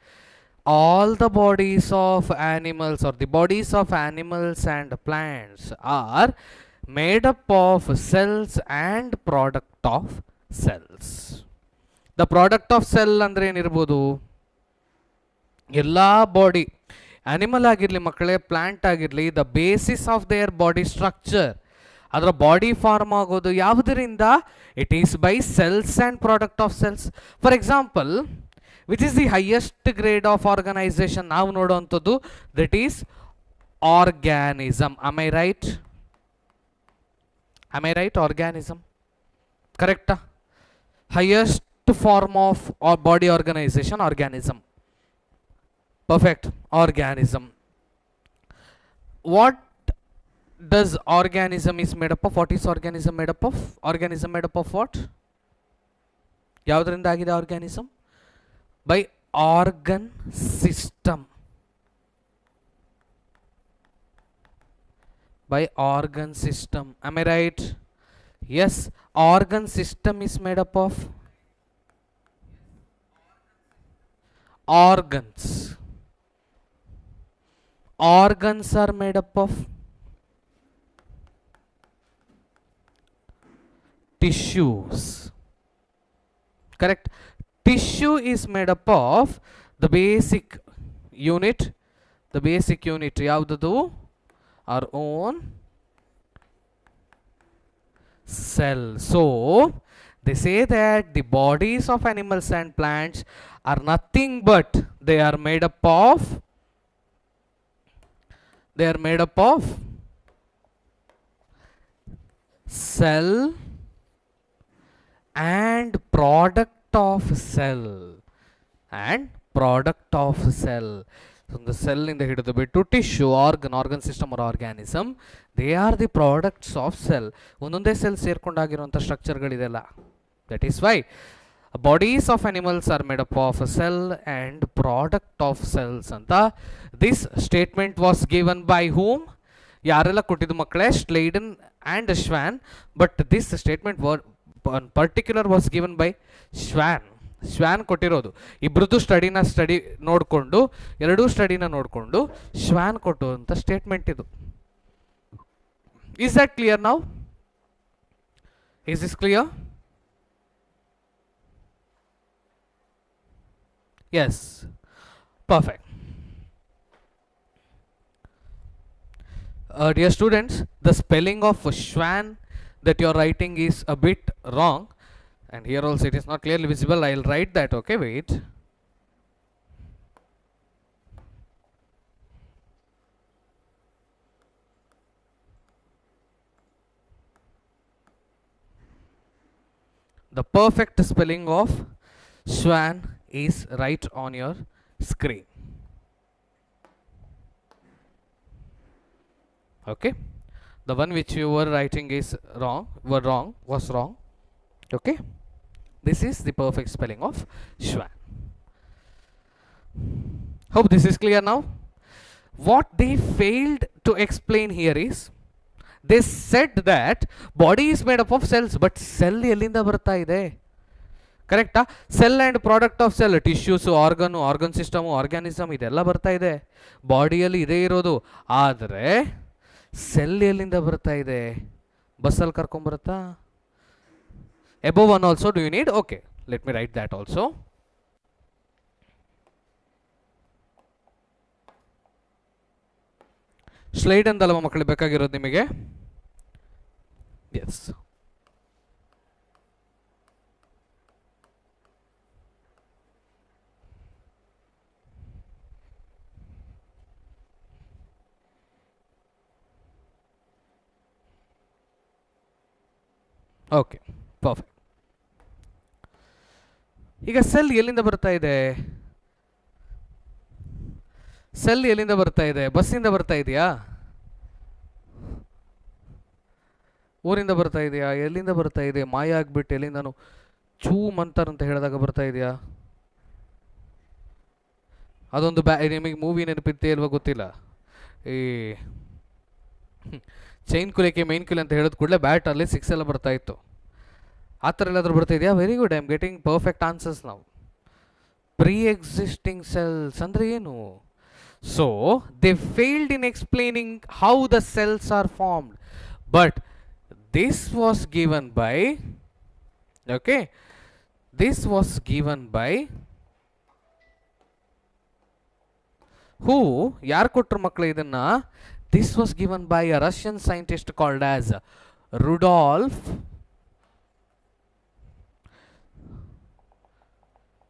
all the bodies of animals, or the bodies of animals and plants, are made up of cells and product of cells. The product of cell ಅಂದ್ರೆ ಏನಿರಬಹುದು? ಎಲ್ಲಾ body, animal ಆಗಿರಲಿ ಮಕ್ಕಳೇ, plant ಆಗಿರಲಿ, the basis of their body structure, ಅದರ body form ಆಗೋದು ಯಾವುದರಿಂದ? It is by cells and product of cells. For example, which is the highest grade of organisation ನಾವು ನೋಡುವಂಥದ್ದು? That is organism. Am I right? Am I right? Organism ಕರೆಕ್ಟಾ? Highest form of body organisation organism. Perfect. Organism. What does organism is made up of? What is organism made up of? Organism made up of what? ಯಾವುದರಿಂದ ಆಗಿದೆ organism? By organ system. By organ system. Am I right? Yes. Organ system is made up of organs. Organs are made up of tissues. Correct? Tissue is made up of the basic unit. The basic unit yavudu? Our own cell. So they say that the bodies of animals and plants are nothing but they are made up of cell and product of cell. So the cell in the head of the bit to tissue, organ system or organism, they are the products of cell. Ononde cell ಸೇರ್ಕೊಂಡಾಗಿರುವಂತ structure ಗಳಿದೆಲ್ಲ. That is why bodies of animals are made up of a cell and product of cells ಅಂತ. This statement was given by whom? ಯಾರೆಲ್ಲ ಕೊಟ್ಟಿದ್ದು ಮಕ್ಕಳೇ? ಸ್ಲೈಡನ್ and Schwann, but this statement in particular was given by Schwann. ಶ್ವಾನ್ ಕೊಟ್ಟಿರೋದು. ಇಬ್ಬರದ್ದು study ನೋಡಿಕೊಂಡು, ಎರಡೂ ಸ್ಟಡಿನ ನೋಡಿಕೊಂಡು ಶ್ವಾನ್ ಕೊಟ್ಟುವಂಥ statement ಇದು. Is that clear now? Is this clear? Yes, perfect. Dear students, the spelling of Schwann that you are writing is a bit wrong, and here also it is not clearly visible. I will write that. Okay, wait. The perfect spelling of Schwann is right on your screen. Okay, the one which you were writing is was wrong. Okay, this is the perfect spelling of Schwann. Hope this is clear now. What they failed to explain here is, they said that body is made up of cells, but cell ಎಲ್ಲಿಂದ ಬರ್ತಾ ಇದೆ? ಕರೆಕ್ಟಾ? Cell and product of cell, tissues, organ system, organism ಇದೆಲ್ಲ ಬರ್ತಾ ಇದೆ, ಬಾಡಿಯಲ್ಲಿ ಇದೇ ಇರೋದು. ಆದರೆ ಸೆಲ್ ಎಲ್ಲಿಂದ ಬರ್ತಾ ಇದೆ? ಬಸ್ಸಲ್ಲಿ ಕರ್ಕೊಂಬರುತ್ತಾ? Above 1 also do you need? Okay, let me write that also. Slide ಅಂದಲ್ವ ಮಕ್ಕಳು ಬೇಕಾಗಿರೋದು ನಿಮಗೆ? ಎಸ್. Okay, perfect. ಈಗ ಸೆಲ್ ಎಲ್ಲಿಂದ ಬರ್ತಾ ಇದೆ? ಸೆಲ್ ಎಲ್ಲಿಂದ ಬರ್ತಾ ಇದೆ? ಬಸ್ಸಿಂದ ಬರ್ತಾ ಇದೆಯಾ? ಊರಿಂದ ಬರ್ತಾ ಇದೆಯಾ? ಎಲ್ಲಿಂದ ಬರ್ತಾ ಇದೆ? ಮಾಯ ಆಗ್ಬಿಟ್ಟು ಎಲ್ಲಿಂದನು ಚೂ ಮಂತಾರಂತ ಹೇಳಿದಾಗ ಬರ್ತಾ ಇದೆಯಾ? ಅದೊಂದು ನಿಮಗೆ ಮೂವಿ ನೆನಪಿತ್ತೆ ಇಲ್ವಾ ಗೊತ್ತಿಲ್ಲ. ಈ ಚೈನ್ ಕುಲಿಯಕ್ಕೆ ಮೈನ್ ಕುಲಿ ಅಂತ ಹೇಳಿದ ಕೂಡಲೇ ಬ್ಯಾಟಲ್ಲಿ 6 ಎಲ್ಲ ಬರ್ತಾ ಇತ್ತು. ಆ ಥರ ಎಲ್ಲಾದರೂ ಬರ್ತಾ ಇದೆಯಾ? Very good, I am getting perfect answers ನಾವು. ಪ್ರೀ ಎಕ್ಸಿಸ್ಟಿಂಗ್ ಸೆಲ್ಸ್ ಅಂದರೆ ಏನು? So they failed in explaining how the cells are formed, but this was given by, okay, this was given by who? ಯಾರು ಕೊಟ್ಟರು ಮಕ್ಕಳು ಇದನ್ನ? This was given by a Russian scientist called as Rudolf.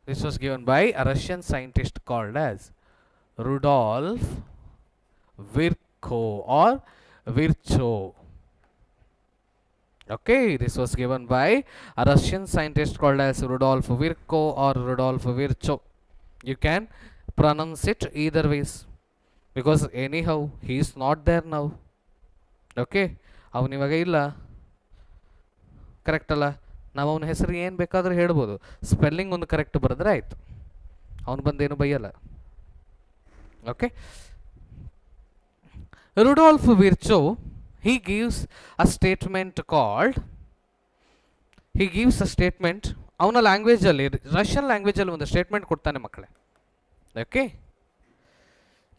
This was given by a Russian scientist called as Rudolf Virchow or Virchow. Okay, this was given by a Russian scientist called as Rudolf Virchow or Rudolf Virchow. You can pronounce it either ways because anyhow he is not there now. Okay, ಅವನು ಇವಾಗ ಇಲ್ಲ, correct ಅಲ್ಲ? ನಾವು ಅವನ ಹೆಸರು ಏನು ಬೇಕಾದರೂ ಹೇಳ್ಬೋದು, ಸ್ಪೆಲ್ಲಿಂಗ್ ಒಂದು ಕರೆಕ್ಟ್ ಬರೆದ್ರೆ ಆಯಿತು, ಅವನು ಬಂದೇನು ಬೈಯಲ್ಲ. Okay, Rudolf Virchow, he gives a statement called, he gives a statement, ಅವನ ಲ್ಯಾಂಗ್ವೇಜಲ್ಲಿ, ರಷ್ಯನ್ ಲ್ಯಾಂಗ್ವೇಜಲ್ಲಿ ಒಂದು ಸ್ಟೇಟ್ಮೆಂಟ್ ಕೊಡ್ತಾನೆ ಮಕ್ಕಳೇ. ಓಕೆ,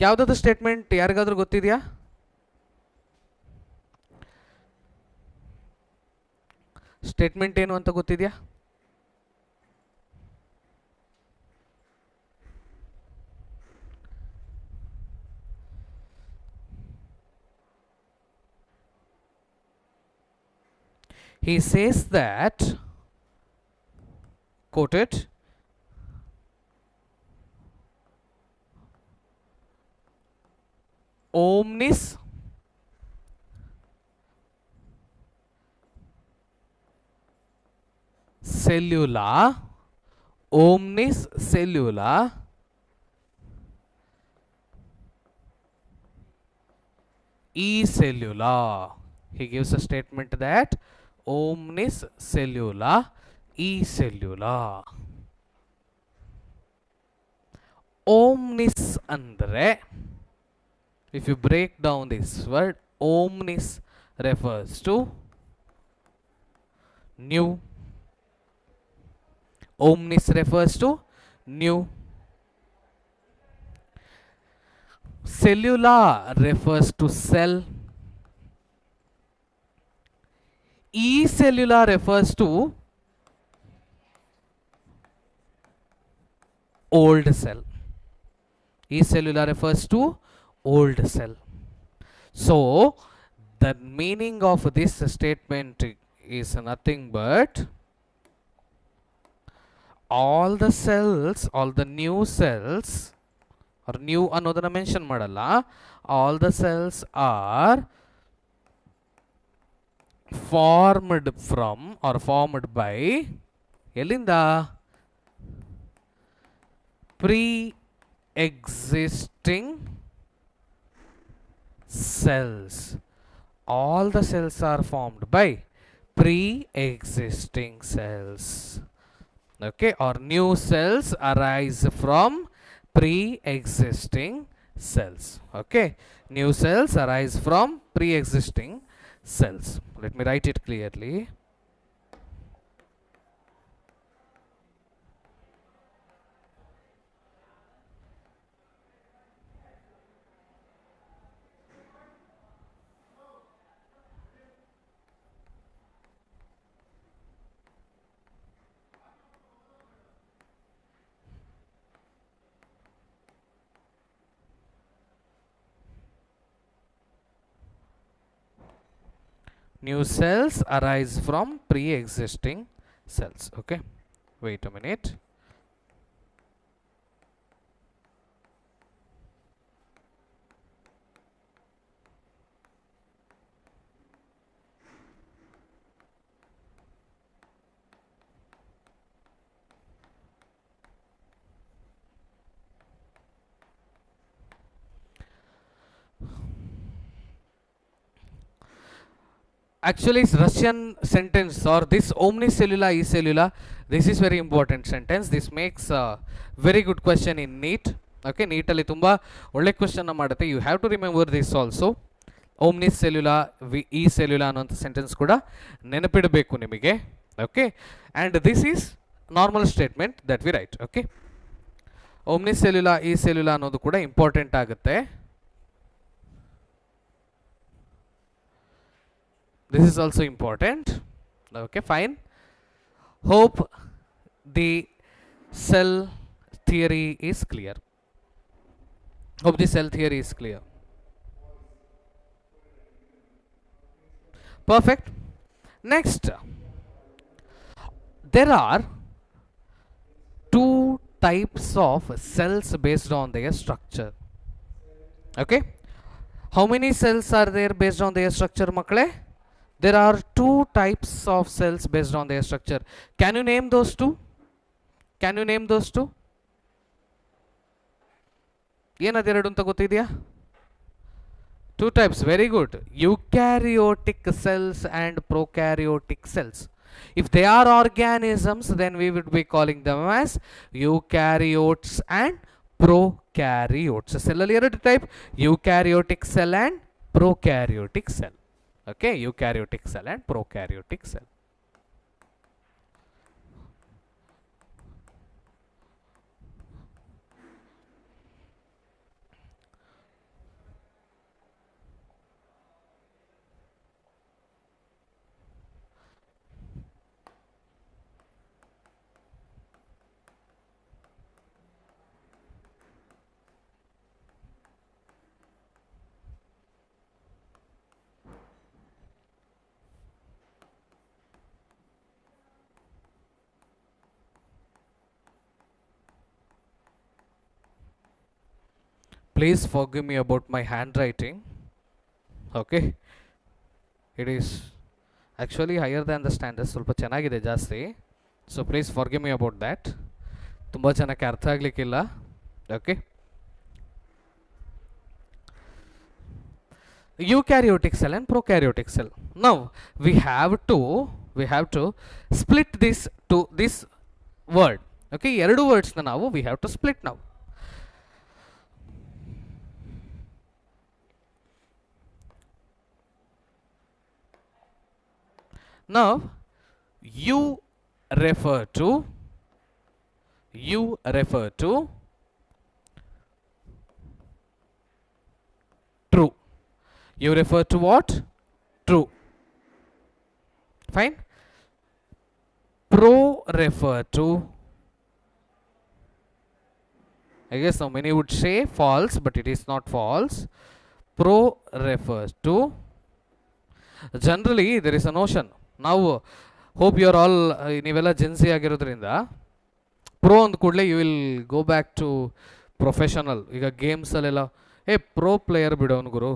ಯಾವುದಾದ್ರು ಸ್ಟೇಟ್ಮೆಂಟ್ ಯಾರಿಗಾದ್ರೂ ಗೊತ್ತಿದೆಯಾ? ಸ್ಟೇಟ್ಮೆಂಟ್ ಏನು ಅಂತ ಗೊತ್ತಿದೆಯಾ? He says that, quote it, omnis cellula, omnis cellula e cellula. He gives a statement that omnis cellula e cellula. Omnis andre, if you break down this word, omnis refers to new. Omnis refers to new. Cellula refers to cell. E cellula refers to old cell. E cellula refers to old cell. So the meaning of this statement is nothing but all the cells, all the new cells, or new another mention madalla, all the cells are formed from or formed by elinda pre-existing cells. All the cells are formed by pre-existing cells. Okay, or new cells arise from pre-existing cells. Okay, new cells arise from pre-existing cells. Let me write it clearly. New cells arise from pre-existing cells. Okay, wait a minute. Actually, it's Russian sentence or this omnicellula e cellula. This is very important sentence. This makes a very good question in NEET. Okay, NEET ಅಲ್ಲಿ ತುಂಬಾ ಒಳ್ಳೆ question ಮಾಡುತ್ತೆ. You have to remember this also. Omnicellula e cellula ಅನ್ನುವಂಥ sentence ಕೂಡ ನೆನಪಿಡಬೇಕು ನಿಮಗೆ. Okay, and this is normal statement that we write. Okay, omnicellula e cellula ಅನ್ನೋದು ಕೂಡ important ಆಗುತ್ತೆ. This is also important. Okay, fine. Hope the cell theory is clear. Hope the cell theory is clear. Perfect. Next, there are two types of cells based on their structure. Okay, how many cells are there based on their structure, makle? There are two types of cells based on their structure. Can you name those two? Can you name those two? ಏನದೆರಡು ಅಂತ ಗೊತ್ತಿದೆಯಾ? Two types, very good. Eukaryotic cells and prokaryotic cells. If they are organisms, then we would be calling them as eukaryotes and prokaryotes. Cell ಅಲ್ಲಿ ಎರಡು type, eukaryotic cell and prokaryotic cell. Okay, eukaryotic cell and prokaryotic cell. Please forgive me about my handwriting. Okay, it is actually higher than the standard. ಸ್ವಲ್ಪ ಚೆನ್ನಾಗಿದೆ ಜಾಸ್ತಿ. So please forgive me about that. ತುಂಬ ಚೆನ್ನಾಗಿ ಅರ್ಥ ಆಗಲಿಕ್ಕಿಲ್ಲ. Okay, eukaryotic cell and prokaryotic cell. Now we have to split this to this word. Okay, ಎರಡು words na ನಾವು we have to split now. Now you refer to true. You refer to what? True. Fine. Pro refer to, I guess now many would say false, but it is not false. Pro refers to, generally there is a notion. Now hope you are all ನೀವೆಲ್ಲ Gen Z ಆಗಿರೋದ್ರಿಂದ pro ಅಂದ ಕೂಡಲೇ you will go back to professional. ಈಗ ಗೇಮ್ಸಲ್ಲೆಲ್ಲ pro player ಬಿಡೋನು ಗುರು,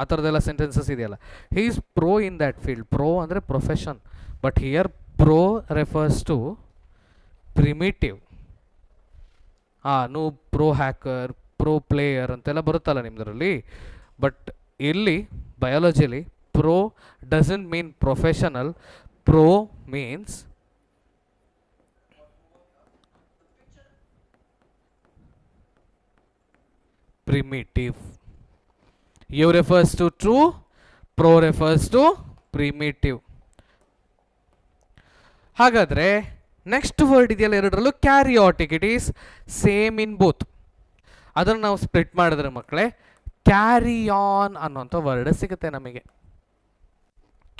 ಆ ಥರದ್ದೆಲ್ಲ sentences ಇದೆಯಲ್ಲ. He is pro in that field. Pro ಅಂದರೆ profession, but here pro refers to primitive. ನೀವು ಪ್ರೋ ಹ್ಯಾಕರ್, ಪ್ರೋ ಪ್ಲೇಯರ್ ಅಂತೆಲ್ಲ ಬರುತ್ತಲ್ಲ ನಿಮ್ಮದರಲ್ಲಿ. ಬಟ್ ಇಲ್ಲಿ ಬಯಾಲಜಿಲಿ pro doesn't mean professional. Pro means primitive. U refers to true, pro refers to primitive. ಹಾಗಾದ್ರೆ next word ಇದೆಯಲ್ಲ ಎರಡರಲ್ಲೂ karyotic. It is same in both. ಅದನ್ನು ನಾವು ಸ್ಪ್ಲಿಟ್ ಮಾಡಿದ್ರೆ ಮಕ್ಕಳೇ ಕ್ಯಾರಿ ಆನ್ ಅನ್ನೋಂಥ ವರ್ಡ್ ಸಿಗುತ್ತೆ ನಮಗೆ.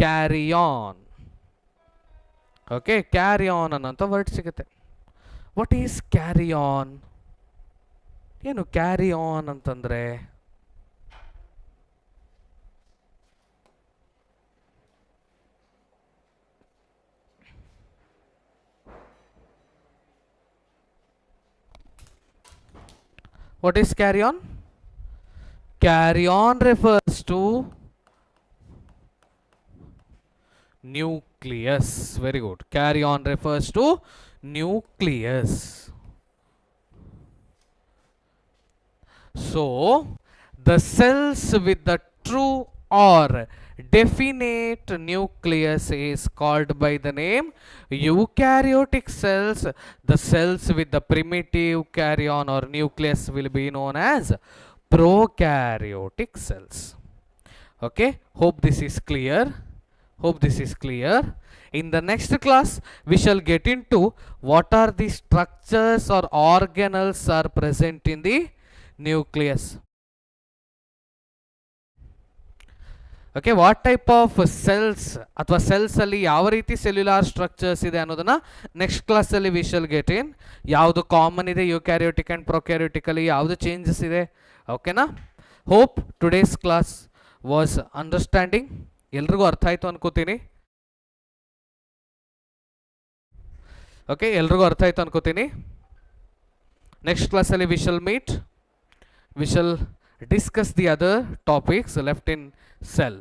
Carry on. Okay, carry on ಅನ್ನೋಂಥ ವರ್ಡ್ ಸಿಗುತ್ತೆ. What is carry on? ಏನು ಕ್ಯಾರಿ ಆನ್ ಅಂತಂದ್ರೆ? What is carry-on? Carry-on refers to nucleus. Very good. Carry-on refers to nucleus. So, the cells with the true or definite nucleus is called by the name eukaryotic cells. The cells with the primitive carry-on or nucleus will be known as prokaryotic cells. Okay, hope this is clear. Hope this is clear. In the next class, we shall get into what are the structures or organelles are present in the nucleus. Okay, what type of cells ಅಥವಾ cells ಅಲ್ಲಿ ಯಾವ ರೀತಿ cellular structures ಇದೆ ಅನ್ನೋದನ್ನ next class ಅಲ್ಲಿ we shall get in. ಯಾವುದು common ಇದೆ ಯೂಕ್ಯಾರಿಯೋಟಿಕ್ and prokaryotic ಅಲ್ಲಿ ಯಾವುದು ಚೇಂಜಸ್ ಇದೆ. ಓಕೆನಾ? Hope today's class was understanding. ಎಲ್ರಿಗೂ ಅರ್ಥ ಆಯ್ತು ಅನ್ಕೋತೀನಿ. ಓಕೆ, ಎಲ್ರಿಗೂ ಅರ್ಥ ಆಯ್ತು ಅನ್ಕೋತೀನಿ. ನೆಕ್ಸ್ಟ್ ಕ್ಲಾಸಲ್ಲಿ V shall meet. V shall discuss the other topics left in cell.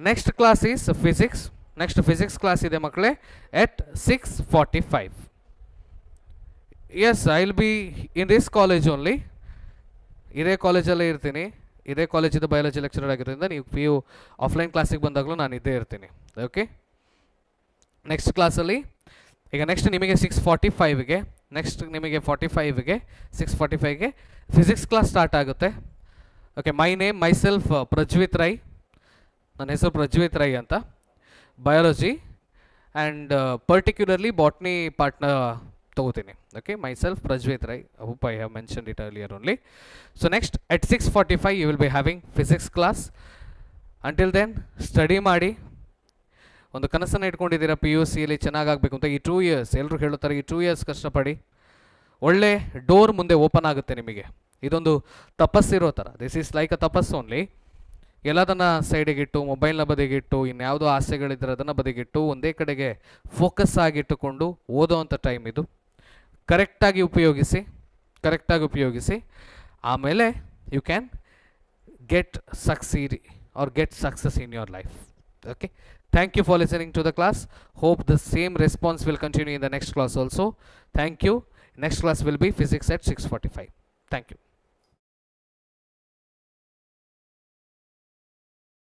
Next class is physics. Next physics class ಇದೆ ಮಕ್ಕಳೇ at 6:45. Yes, I will be in this college only. ಇದೇ ಕಾಲೇಜಲ್ಲೇ ಇರ್ತೀನಿ. ಇದೇ ಕಾಲೇಜಿದ ಬಯಾಲಜಿ ಲೆಕ್ಚರರ್ ಆಗಿರೋದ್ರಿಂದ ನೀವು PU offline ಕ್ಲಾಸಿಗೆ ಬಂದಾಗಲೂ ನಾನು ಇದ್ದೇ ಇರ್ತೀನಿ. ಓಕೆ, ನೆಕ್ಸ್ಟ್ ಕ್ಲಾಸಲ್ಲಿ ಈಗ ನೆಕ್ಸ್ಟ್ ನಿಮಗೆ 6:45ಗೆ ನೆಕ್ಸ್ಟ್ ನಿಮಗೆ 45ಗೆ 6:45ಗೆ ಫಿಸಿಕ್ಸ್ ಕ್ಲಾಸ್ ಸ್ಟಾರ್ಟ್ ಆಗುತ್ತೆ. Okay, my name myself Prajwith Rai. ನನ್ನ ಹೆಸರು ಪ್ರಜ್ವಿತ್ ರೈ ಅಂತ. ಬಯಾಲಜಿ ಆ್ಯಂಡ್ ಪರ್ಟಿಕ್ಯುಲರ್ಲಿ ಬಾಟ್ನಿ ಪಾರ್ಟ್ನ ತಗೋತೀನಿ. Okay, myself Prajwith Rai. Hope I have mentioned it earlier only. So next at 6:45 you will be having physics class. Until then study ಮಾಡಿ. ಒಂದು ಕನಸನ್ನು ಇಟ್ಕೊಂಡಿದ್ದೀರಾ PUCಯಲ್ಲಿ ಚೆನ್ನಾಗಾಗಬೇಕು ಅಂತ. ಈ 2 years ಎಲ್ಲರೂ ಹೇಳುತ್ತಾರೆ, ಈ 2 years ಕಷ್ಟಪಡಿ, ಒಳ್ಳೆ ಡೋರ್ ಮುಂದೆ ಓಪನ್ ಆಗುತ್ತೆ ನಿಮಗೆ. ಇದೊಂದು ತಪಸ್ಸಿರೋ ಥರ. ದಿಸ್ ಈಸ್ ಲೈಕ್ ಅ ತಪಸ್ಸು ಓನ್ಲಿ. ಎಲ್ಲದನ್ನು ಸೈಡಿಗಿಟ್ಟು, ಮೊಬೈಲ್ನ ಬದಿಗಿಟ್ಟು, ಇನ್ಯಾವುದೋ ಆಸೆಗಳಿದ್ದರೆ ಅದನ್ನು ಬದಿಗಿಟ್ಟು ಒಂದೇ ಕಡೆಗೆ ಫೋಕಸ್ ಆಗಿಟ್ಟುಕೊಂಡು ಓದೋ ಅಂಥ ಟೈಮ್ ಇದು. ಕರೆಕ್ಟಾಗಿ ಉಪಯೋಗಿಸಿ. ಆಮೇಲೆ you can get succeed or get success in your life. Okay, thank you for listening to the class. Hope the same response will continue in the next class also. Thank you. Next class will be physics at 6:45. Thank you.